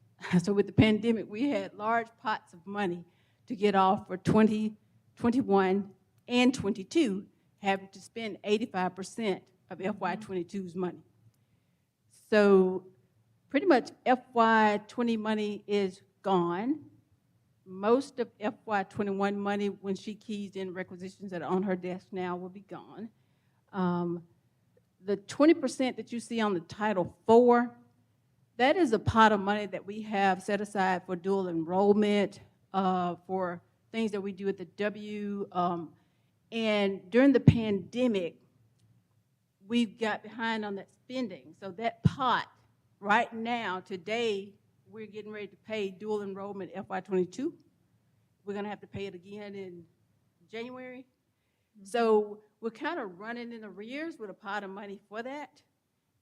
So with the pandemic, we had large pots of money to get off for 20, 21, and 22, having to spend 85% of FY '22's money. So pretty much FY '20 money is gone. Most of FY '21 money, when she keys in requisitions that are on her desk now, will be gone. The 20% that you see on the Title IV, that is a pot of money that we have set aside for dual enrollment, for things that we do at the W. And during the pandemic, we got behind on that spending. So that pot, right now, today, we're getting ready to pay dual enrollment FY '22. We're gonna have to pay it again in January. So we're kind of running in arrears with a pot of money for that.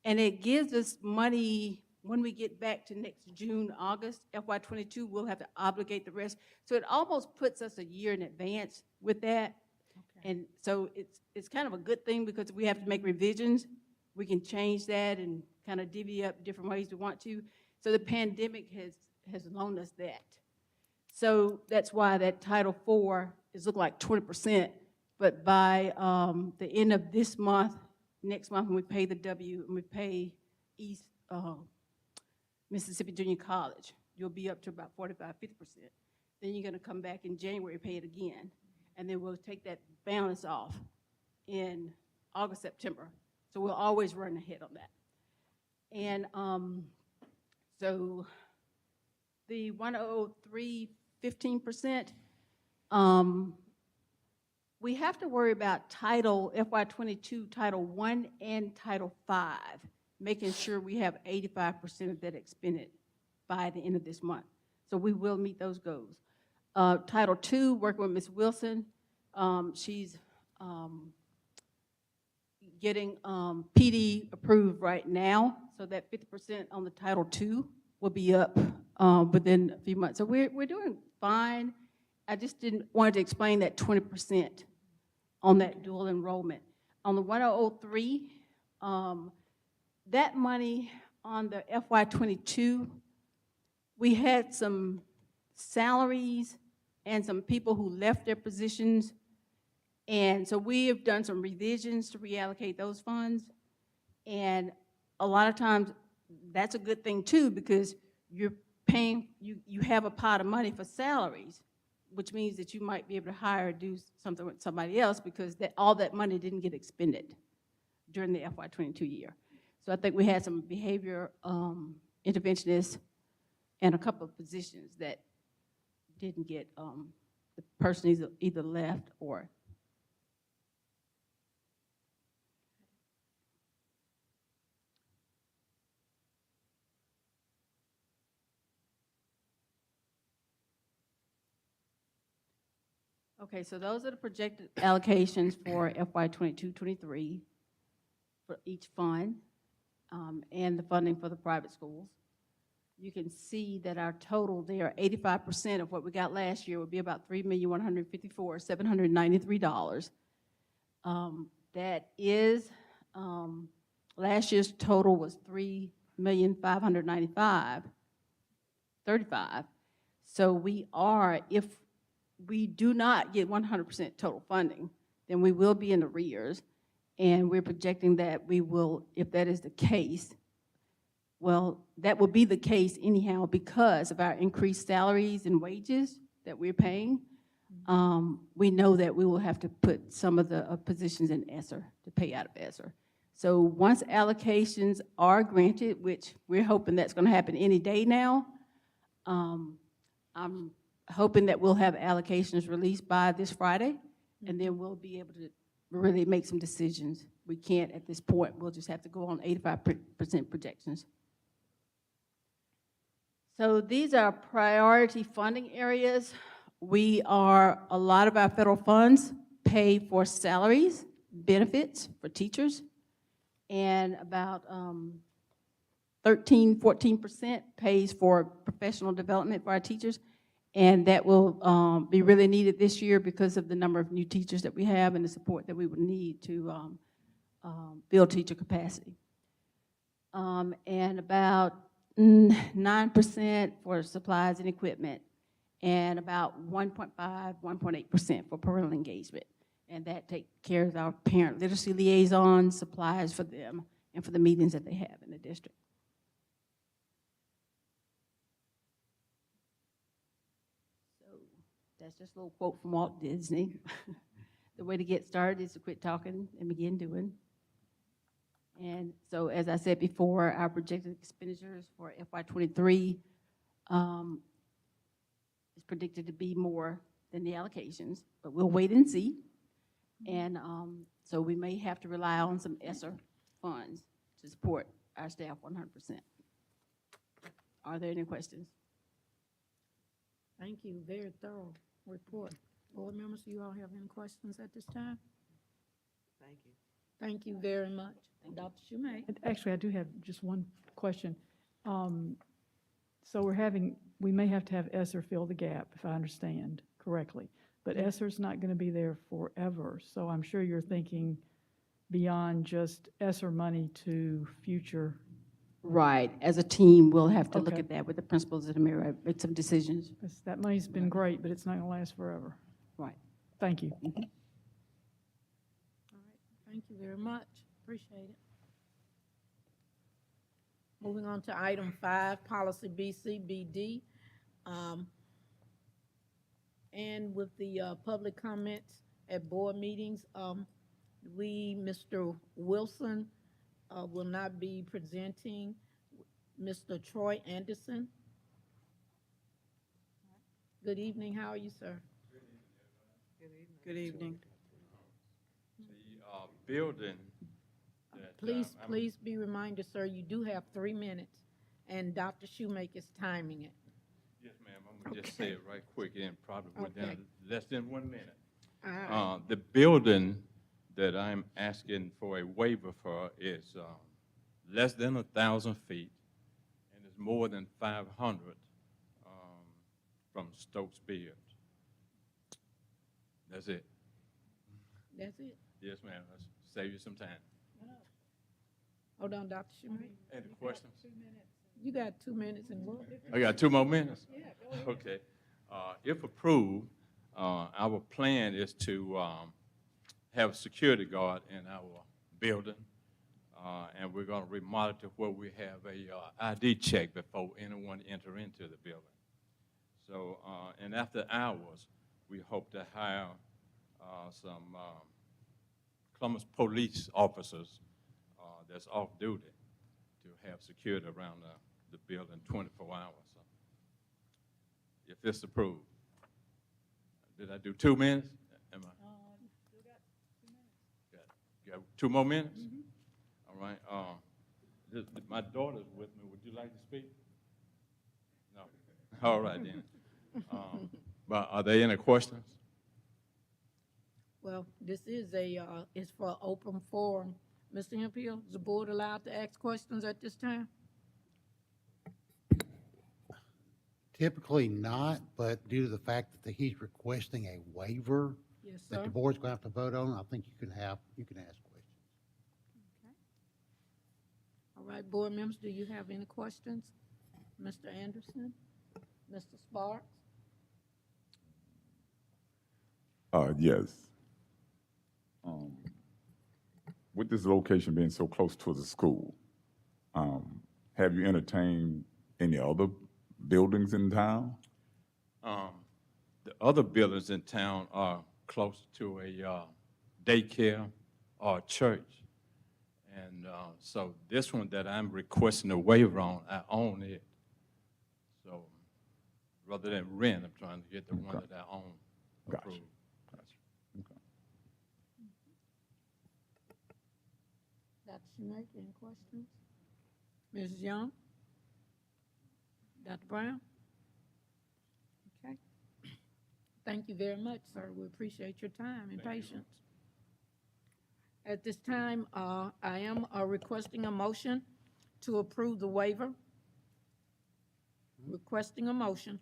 And it gives us money when we get back to next June, August, FY '22, we'll have to obligate the rest. So it almost puts us a year in advance with that. Okay. And so it's kind of a good thing because if we have to make revisions, we can change that and kind of divvy up different ways we want to. So the pandemic has loaned us that. So that's why that Title IV is looking like 20%. But by the end of this month, next month when we pay the W and we pay East Mississippi Junior College, you'll be up to about 45, 50%. Then you're gonna come back in January, pay it again. And then we'll take that balance off in August, September. So we'll always run ahead on that. And so the 103, 15%, we have to worry about FY '22, Title I and Title V, making sure we have 85% of that expended by the end of this month. So we will meet those goals. Title II, working with Ms. Wilson, she's getting PD approved right now, so that 50% on the Title II will be up within a few months. So we're doing fine. I just wanted to explain that 20% on that dual enrollment. On the 103, that money on the FY '22, we had some salaries and some people who left their positions. And so we have done some revisions to reallocate those funds. And a lot of times that's a good thing too, because you're paying, you have a pot of money for salaries, which means that you might be able to hire or do something with somebody else because all that money didn't get expended during the FY '22 year. So I think we had some behavior interventionists and a couple of positions that didn't get, the person either left or. Okay, so those are the projected allocations for FY '22, '23 for each fund and the funding for the private schools. You can see that our total there, 85% of what we got last year would be about $3,154,793. That is, last year's total was $3,595,35. So we are, if we do not get 100% total funding, then we will be in arrears. And we're projecting that we will, if that is the case, well, that will be the case anyhow because of our increased salaries and wages that we're paying. We know that we will have to put some of the positions in ESSER to pay out of ESSER. So once allocations are granted, which we're hoping that's going to happen any day now, I'm hoping that we'll have allocations released by this Friday, and then we'll be able to really make some decisions. We can't at this point. We'll just have to go on 85% projections. So these are priority funding areas. A lot of our federal funds pay for salaries, benefits for teachers, and about 14% pays for professional development for our teachers. And that will be really needed this year because of the number of new teachers that we have and the support that we would need to build teacher capacity. And about 9% for supplies and equipment, and about 1.5, 1.8% for parental engagement. And that takes care of our parent literacy liaisons, supplies for them, and for the meetings that they have in the district. So that's just a little quote from Walt Disney. The way to get started is to quit talking and begin doing. And so, as I said before, our projected expenditures for FY23 is predicted to be more than the allocations, but we'll wait and see. And so we may have to rely on some ESSER funds to support our staff 100%. Are there any questions? Thank you, very thorough report. Board members, do you all have any questions at this time? Thank you. Thank you very much. Dr. Schumate? And actually, I do have just one question. So we may have to have ESSER fill the gap, if I understand correctly. But ESSER's not going to be there forever, so I'm sure you're thinking beyond just ESSER money to future. Right. As a team, we'll have to look Okay. at that with the principals of the mirror, make some decisions. That money's been great, but it's not going to last forever. Right. Thank you. All right, thank you very much. Appreciate it. Moving on to item 5, policy BCBD. And with the public comments at board meetings, Mr. Wilson will not be presenting. Mr. Troy Anderson. Good evening, how are you, sir? Good evening. The building that. Please be reminded, sir, you do have 3 minutes, and Dr. Shoemaker's timing it. Yes, ma'am, I'm gonna just say it right quick and probably within Okay. less than 1 minute. All right. The building that I'm asking for a waiver for is less than 1,000 feet, and it's more than 500 from Stokes Beard. That's it. That's it. Yes, ma'am. Let's save you some time. Hold on, Dr. Shoemaker. Any questions? You got 2 minutes and what? I got 2 more minutes? Okay. If approved, our plan is to have a security guard in our building, and we're going to remonitor where we have a ID check before anyone enter into the building. So, and after hours, we hope to hire some Columbus police officers that's off duty to have security around the building 24 hours. So if it's approved. Did I do 2 minutes? Am I? Still got 2 minutes. Got 2 more minutes? All right. My daughter's with me. Would you like to speak? No. All right then. But are there any questions? Well, this is it's for open forum. Mr. Hemphill, is the board allowed to ask questions at this time? Typically not, but due to the fact that he's requesting a waiver Yes, that sir. the board's going to have to vote on, I think you can ask questions. All right, board members, do you have any questions? Mr. Anderson? Mr. Sparks? Yes. With this location being so close to the school, have you entertained any other buildings in town? The other buildings in town are close to a daycare or a church. And so this one that I'm requesting a waiver on, I own it. So rather than rent, I'm trying to get the one Okay. that I own Gotcha. approved. Okay. Dr. Shoemaker, any questions? Ms. Young? Dr. Brown? Okay. Thank you very much, sir. We appreciate your time and patience. At this time, I am requesting a motion to approve the waiver. Requesting a motion.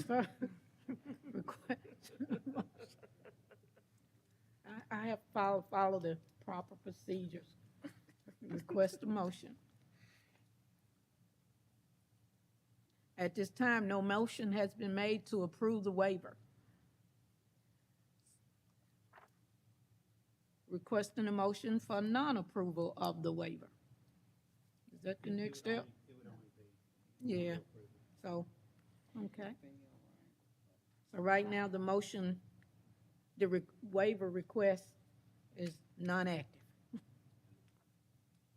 Sir, I have follow the proper procedures. Request a motion. At this time, no motion has been made to approve the waiver. Requesting a motion for non-approval of the waiver. Is that the next step? Yeah, so, okay. So right now, the motion, the waiver request is non-active.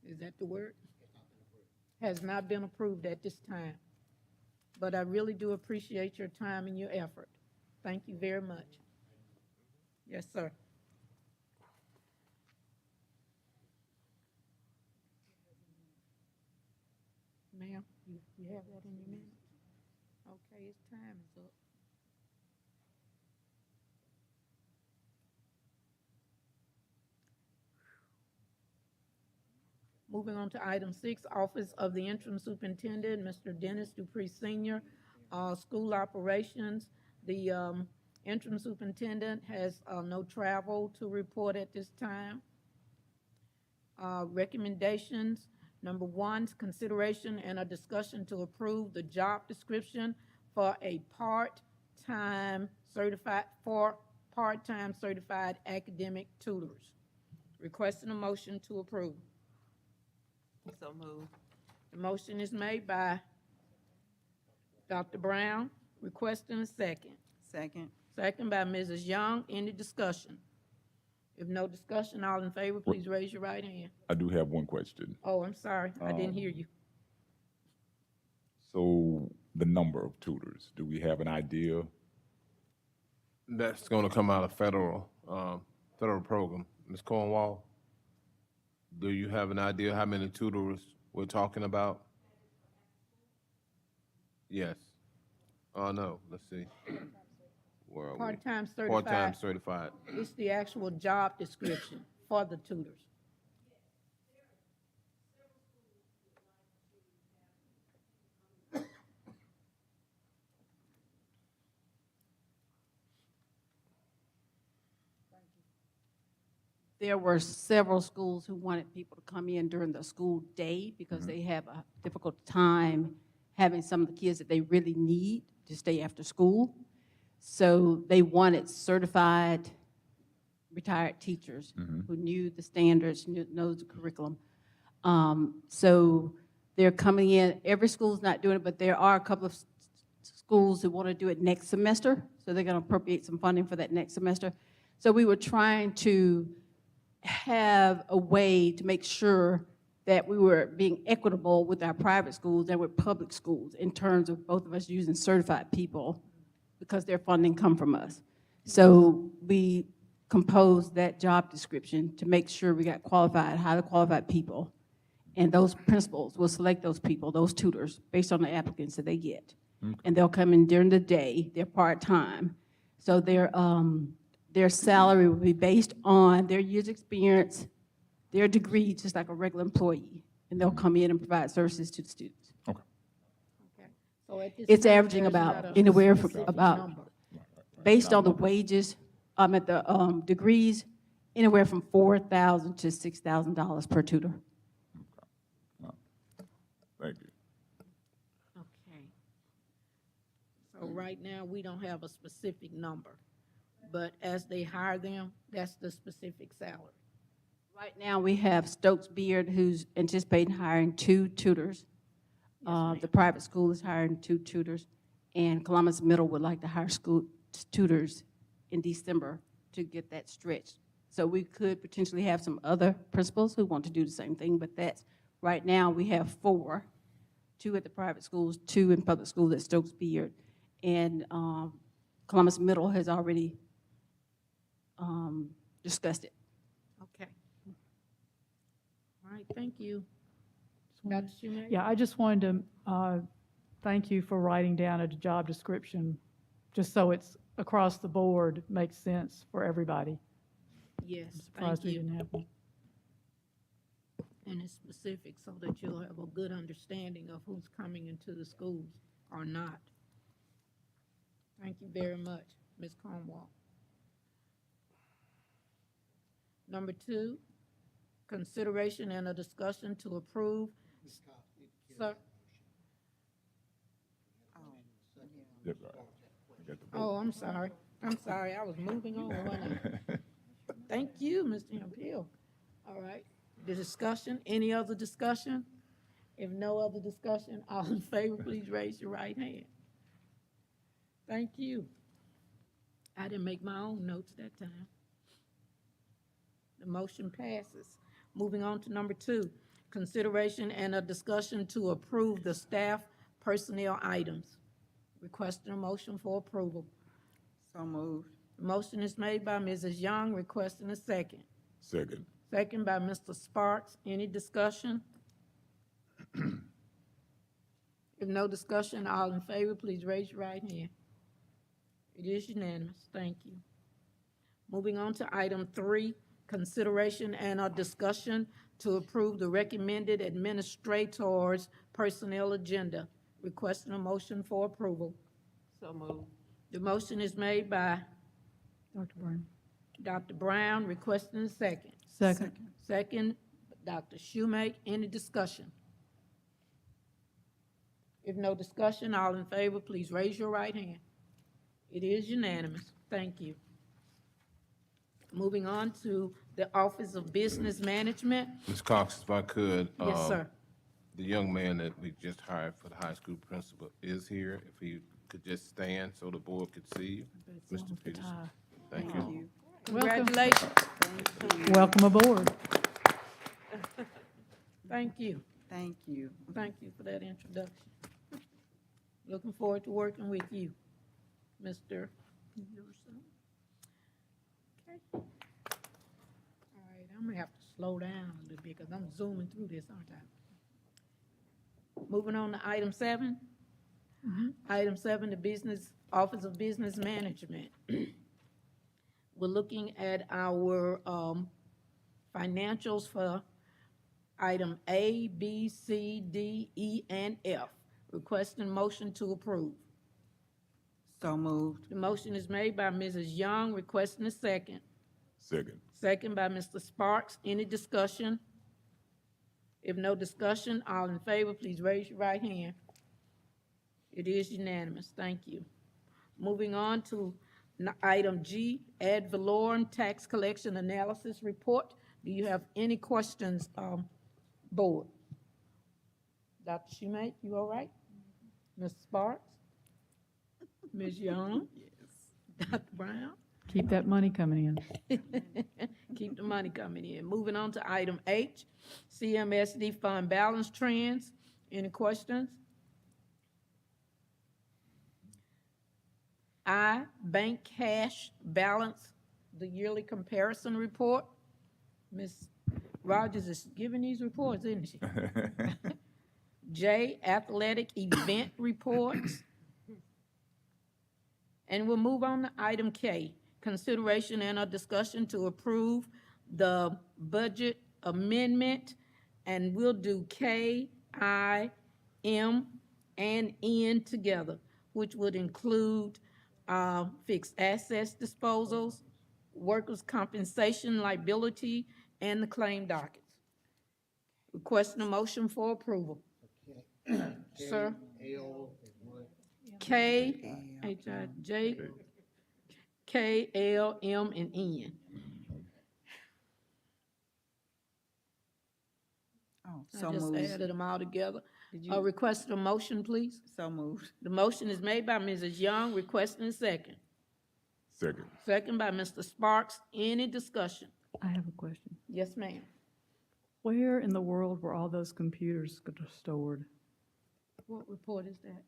Is that the word? Has not been approved at this time. But I really do appreciate your time and your effort. Thank you very much. Yes, sir. Ma'am, you have that in your minutes? Okay, its time is up. Moving on to item 6, Office of the Interim Superintendent, Mr. Dennis Dupree Sr., School Operations. The interim superintendent has no travel to report at this time. Recommendations, number 1, consideration and a discussion to approve the job description for a part-time certified academic tutors. Requesting a motion to approve. So moved. The motion is made by Dr. Brown, requesting a second. Second. Second by Mrs. Young. Any discussion? If no discussion, all in favor, please raise your right hand. I do have one question. Oh, I'm sorry, I didn't hear you. So the number of tutors, do we have an idea? That's gonna come out of federal program. Ms. Cornwall, do you have an idea how many tutors we're talking about? Yes. Oh, no, let's see. Where are we? Part-time Part-time certified, certified. it's the actual job description for the tutors. There were several schools who wanted people to come in during the school day because they have a difficult time having some of the kids that they really need to stay after school. So they wanted certified retired teachers who knew the standards, knows the curriculum. So they're coming in. Every school's not doing it, but there are a couple of schools who want to do it next semester. So they're going to appropriate some funding for that next semester. So we were trying to have a way to make sure that we were being equitable with our private schools and with public schools in terms of both of us using certified people because their funding come from us. So we composed that job description to make sure we got qualified, highly qualified people. And those principals will select those people, those tutors, based on the applicants that they get. And they'll come in during the day, they're part-time. So their salary will be based on their year's experience, their degree, just like a regular employee. And they'll come in and provide services to the students. Okay. So at this It's time, averaging there's about not a anywhere from specific about, number. based on the wages, at the degrees, anywhere from $4,000 to $6,000 per tutor. Thank you. Okay. So right now, we don't have a specific number, but as they hire them, that's the specific salary. Right now, we have Stokes Beard, who's anticipating hiring 2 tutors. The private school is hiring 2 tutors, and Columbus Middle would like to hire school tutors in December to get that stretched. So we could potentially have some other principals who want to do the same thing, but that's, right now, we have 4, 2 at the private schools, 2 in public schools at Stokes Beard. And Columbus Middle has already discussed it. All right, thank you. Just wanted- Dr. Schumate? Yeah, I just wanted to thank you for writing down a job description, just so it's across the board, makes sense for everybody. I'm Yes, thank surprised we you. didn't have one. And it's specific so that you'll have a good understanding of who's coming into the schools or not. Thank you very much, Ms. Cornwall. Number 2, consideration and a discussion to approve. Sir? Yep, right. I got the vote. Oh, I'm sorry. I'm sorry. I was moving on. wasn't I? Thank you, Mr. Hill. All right. The discussion, any other discussion? If no other discussion, all in favor, please raise your right hand. Thank you. I didn't make my own notes that time. The motion passes. Moving on to number 2, consideration and a discussion to approve the staff personnel items. Requesting a motion for approval. So moved. The motion is made by Mrs. Young, requesting a second. Second. Second by Mr. Sparks. Any discussion? If no discussion, all in favor, please raise your right hand. It is unanimous. Thank you. Moving on to item 3, consideration and a discussion to approve the recommended administrator's personnel agenda. Requesting a motion for approval. So moved. The motion is made by Dr. Brown? Dr. Brown, requesting a second. Second. Second, Dr. Schumate. Any discussion? If no discussion, all in favor, please raise your right hand. It is unanimous. Thank you. Moving on to the Office of Business Management. Ms. Cox, if I could. Yes, sir. The young man that we just hired for the high school principal is here. If he could just stand so the board could see you. Mr. Peterson. Thank you. Congratulations. Welcome aboard. Thank you. Thank you. Thank you for that introduction. Looking forward to working with you, Mr. Okay. All right, I'm gonna have to slow down a little bit because I'm zooming through this, aren't I? Moving on to item 7. Item 7, the Office of Business Management. We're looking at our financials for item A, B, C, D, E, and F. Requesting motion to approve. So moved. The motion is made by Mrs. Young, requesting a second. Second. Second by Mr. Sparks. Any discussion? If no discussion, all in favor, please raise your right hand. It is unanimous. Thank you. Moving on to item G, ad valorem tax collection analysis report. Do you have any questions, board? Dr. Schumate, you all right? Ms. Sparks? Ms. Young? Yes. Dr. Brown? Keep that money coming in. Keep the money coming in. Moving on to item H, CMSD fund balance trends. Any questions? I, bank cash balance, the yearly comparison report. Ms. Rogers is giving these reports, isn't she? J, athletic event reports. And we'll move on to item K, consideration and a discussion to approve the budget amendment, and we'll do K, I, M, and N together, which would include fixed assets disposals, workers' compensation liability, and the claim dockets. Requesting a motion for approval. Sir? L is what? K, H, I, J, K, L, M, and N. Oh, I so just moved. added them all together. Did you? Requested a motion, please. So moved. The motion is made by Mrs. Young, requesting a second. Second. Second by Mr. Sparks. Any discussion? I have a question. Yes, ma'am. Where in the world were all those computers stored? What report is that?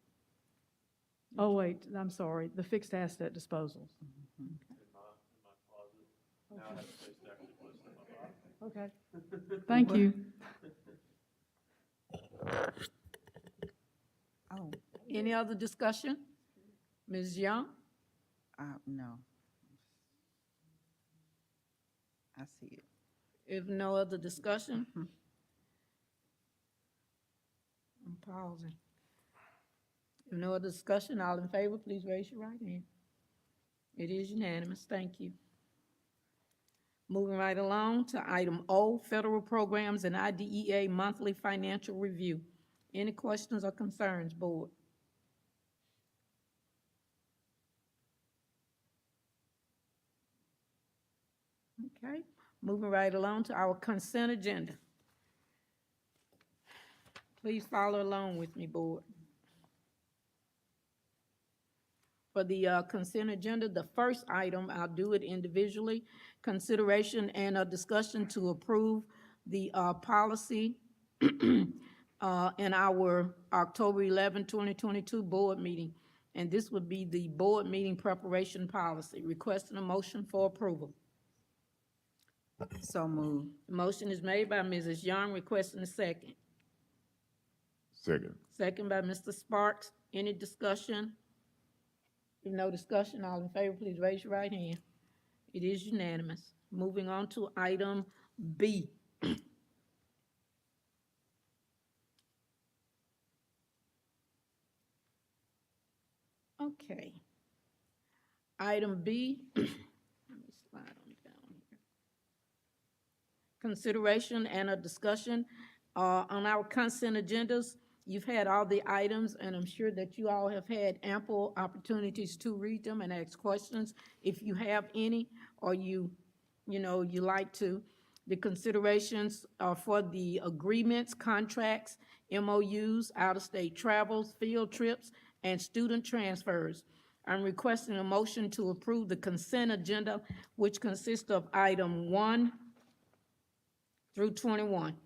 Oh, wait, I'm sorry, the fixed asset disposals. Okay. Thank you. Oh, Any other discussion? Ms. Young? no. I see it. If no other discussion? I'm pausing. If no other discussion, all in favor, please raise your right hand. It is unanimous. Thank you. Moving right along to item O, Federal Programs and IDEA Monthly Financial Review. Any questions or concerns, Board? Okay, moving right along to our consent agenda. Please follow along with me, Board. For the consent agenda, the first item, I'll do it individually, consideration and a discussion to approve the policy in our October 11, 2022 board meeting. And this would be the board meeting preparation policy. Requesting a motion for approval. So moved. Motion is made by Mrs. Young, requesting a second. Second. Second by Mr. Sparks. Any discussion? If no discussion, all in favor, please raise your right hand. It is unanimous. Moving on to item B. Okay. Item B, let me slide on down here. Consideration and a discussion on our consent agendas. You've had all the items, and I'm sure that you all have had ample opportunities to read them and ask questions. If you have any, or you like to, the considerations are for the agreements, contracts, MOUs, out-of-state travels, field trips, and student transfers. I'm requesting a motion to approve the consent agenda, which consists of item 1 through 21.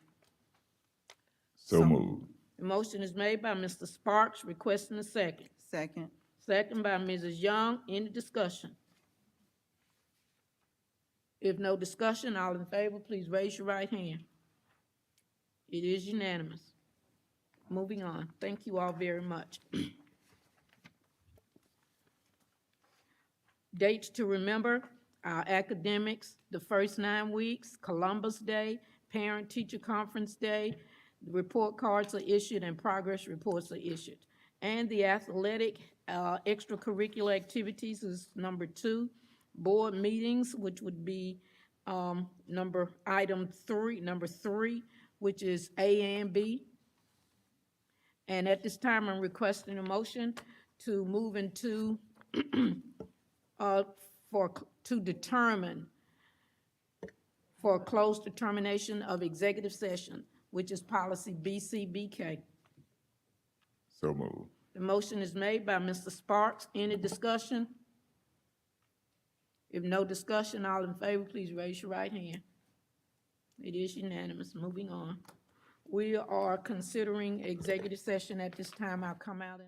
So moved. The motion is made by Mr. Sparks, requesting a second. Second. Second by Mrs. Young. Any discussion? If no discussion, all in favor, please raise your right hand. It is unanimous. Moving on. Thank you all very much. Dates to remember, our academics, the first 9 weeks, Columbus Day, Parent-Teacher Conference Day, the report cards are issued and progress reports are issued. And the athletic extracurricular activities is number 2. Board meetings, which would be number 3, which is A and B. And at this time, I'm requesting a motion to move into to determine for a closed determination of executive session, which is policy BCBK. So moved. The motion is made by Mr. Sparks. Any discussion? If no discussion, all in favor, please raise your right hand. It is unanimous. Moving on. We are considering executive session at this time. I'll come out in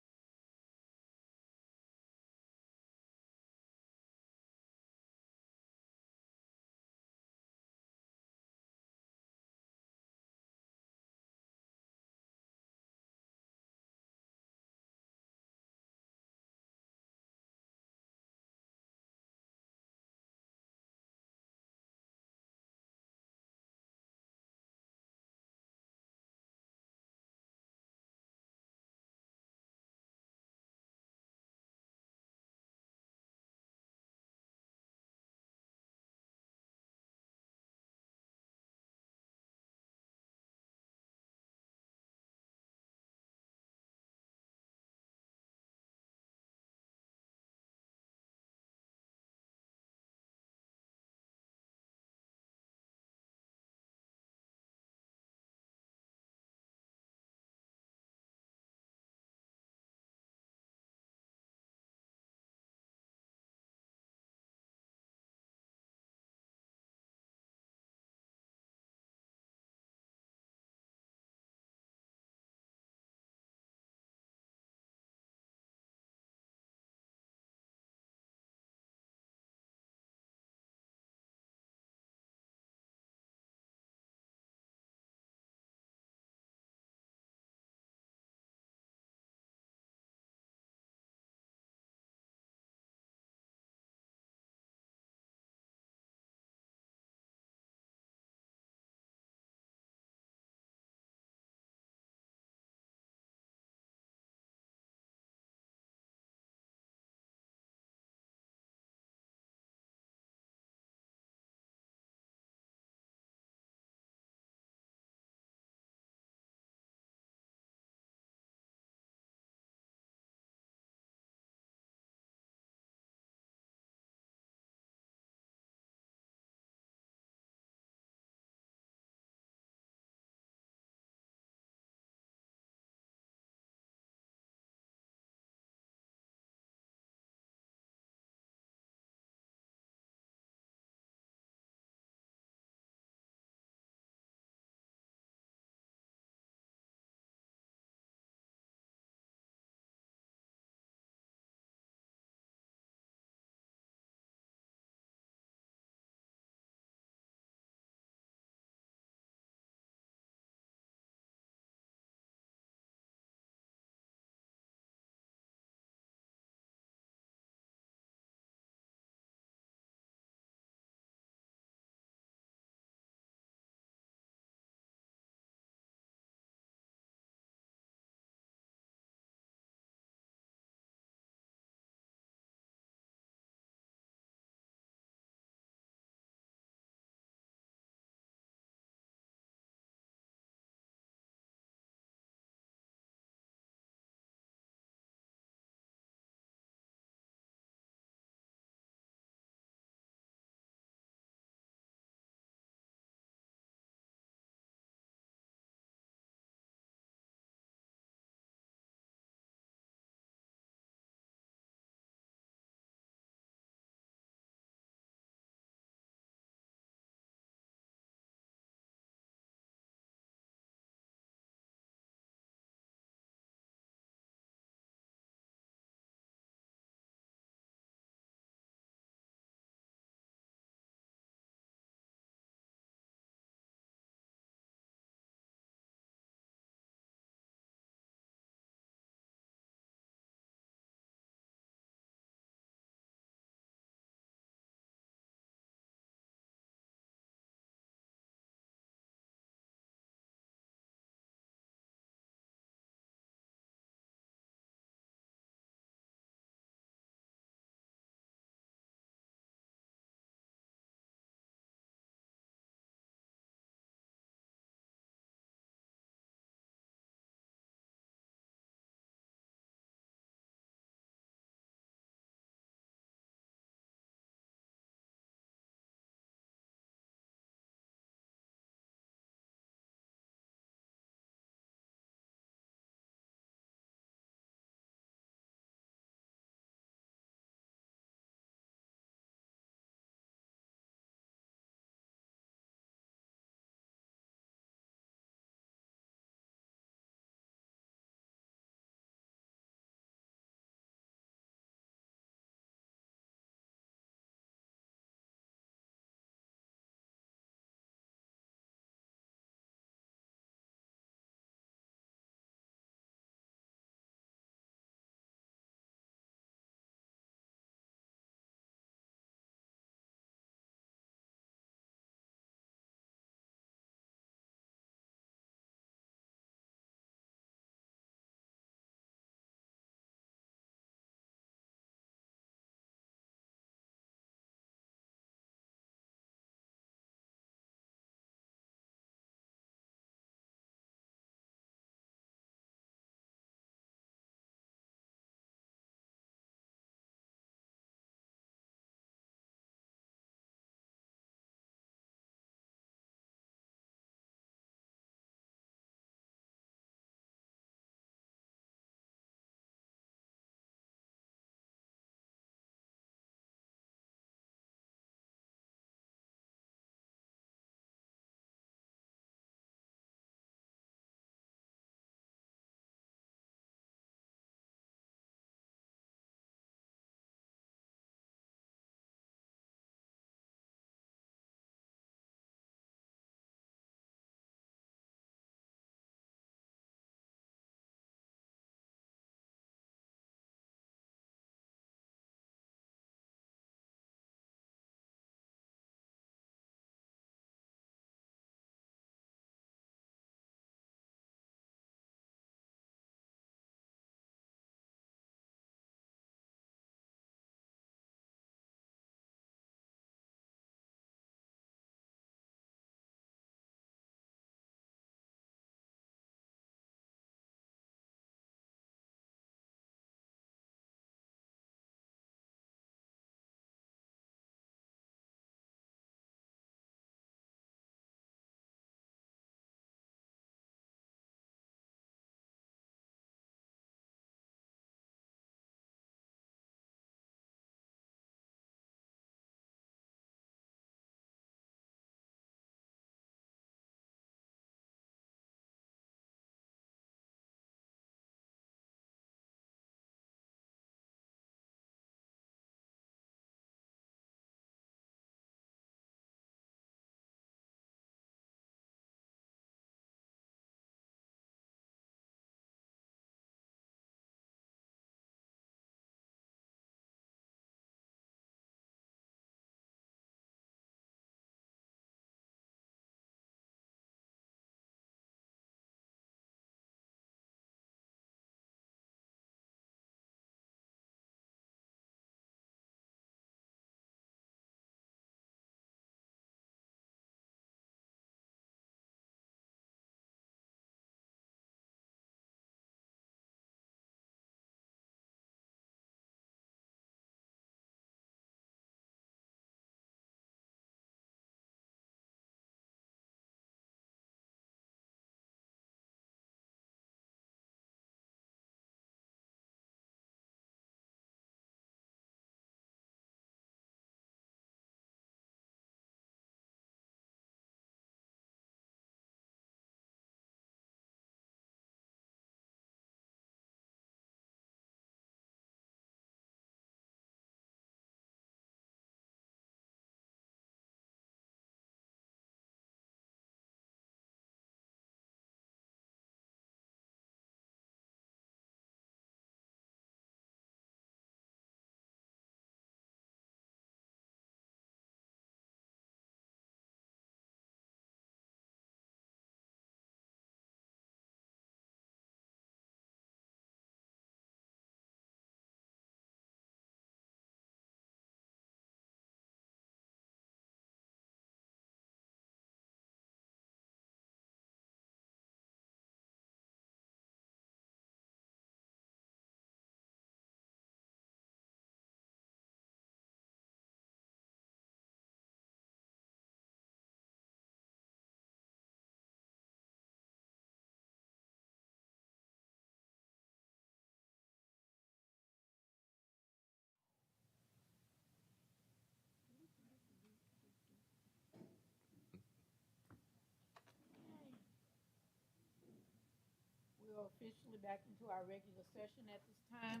go officially back into our regular session at this time.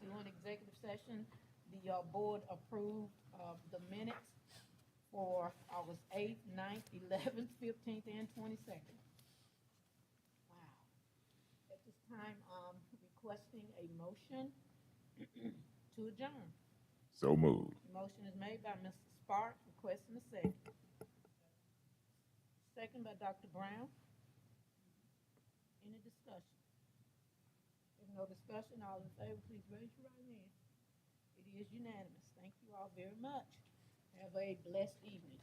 During executive session, the board approved the minutes for August 8th, 9th, 11th, 15th, and 22nd. Wow. At this time, requesting a motion to adjourn. So moved. Motion is made by Mr. Sparks, requesting a second. Second by Dr. Brown. Any discussion? If no discussion, all in favor, please raise your right hand. It is unanimous. Thank you all very much. Have a blessed evening.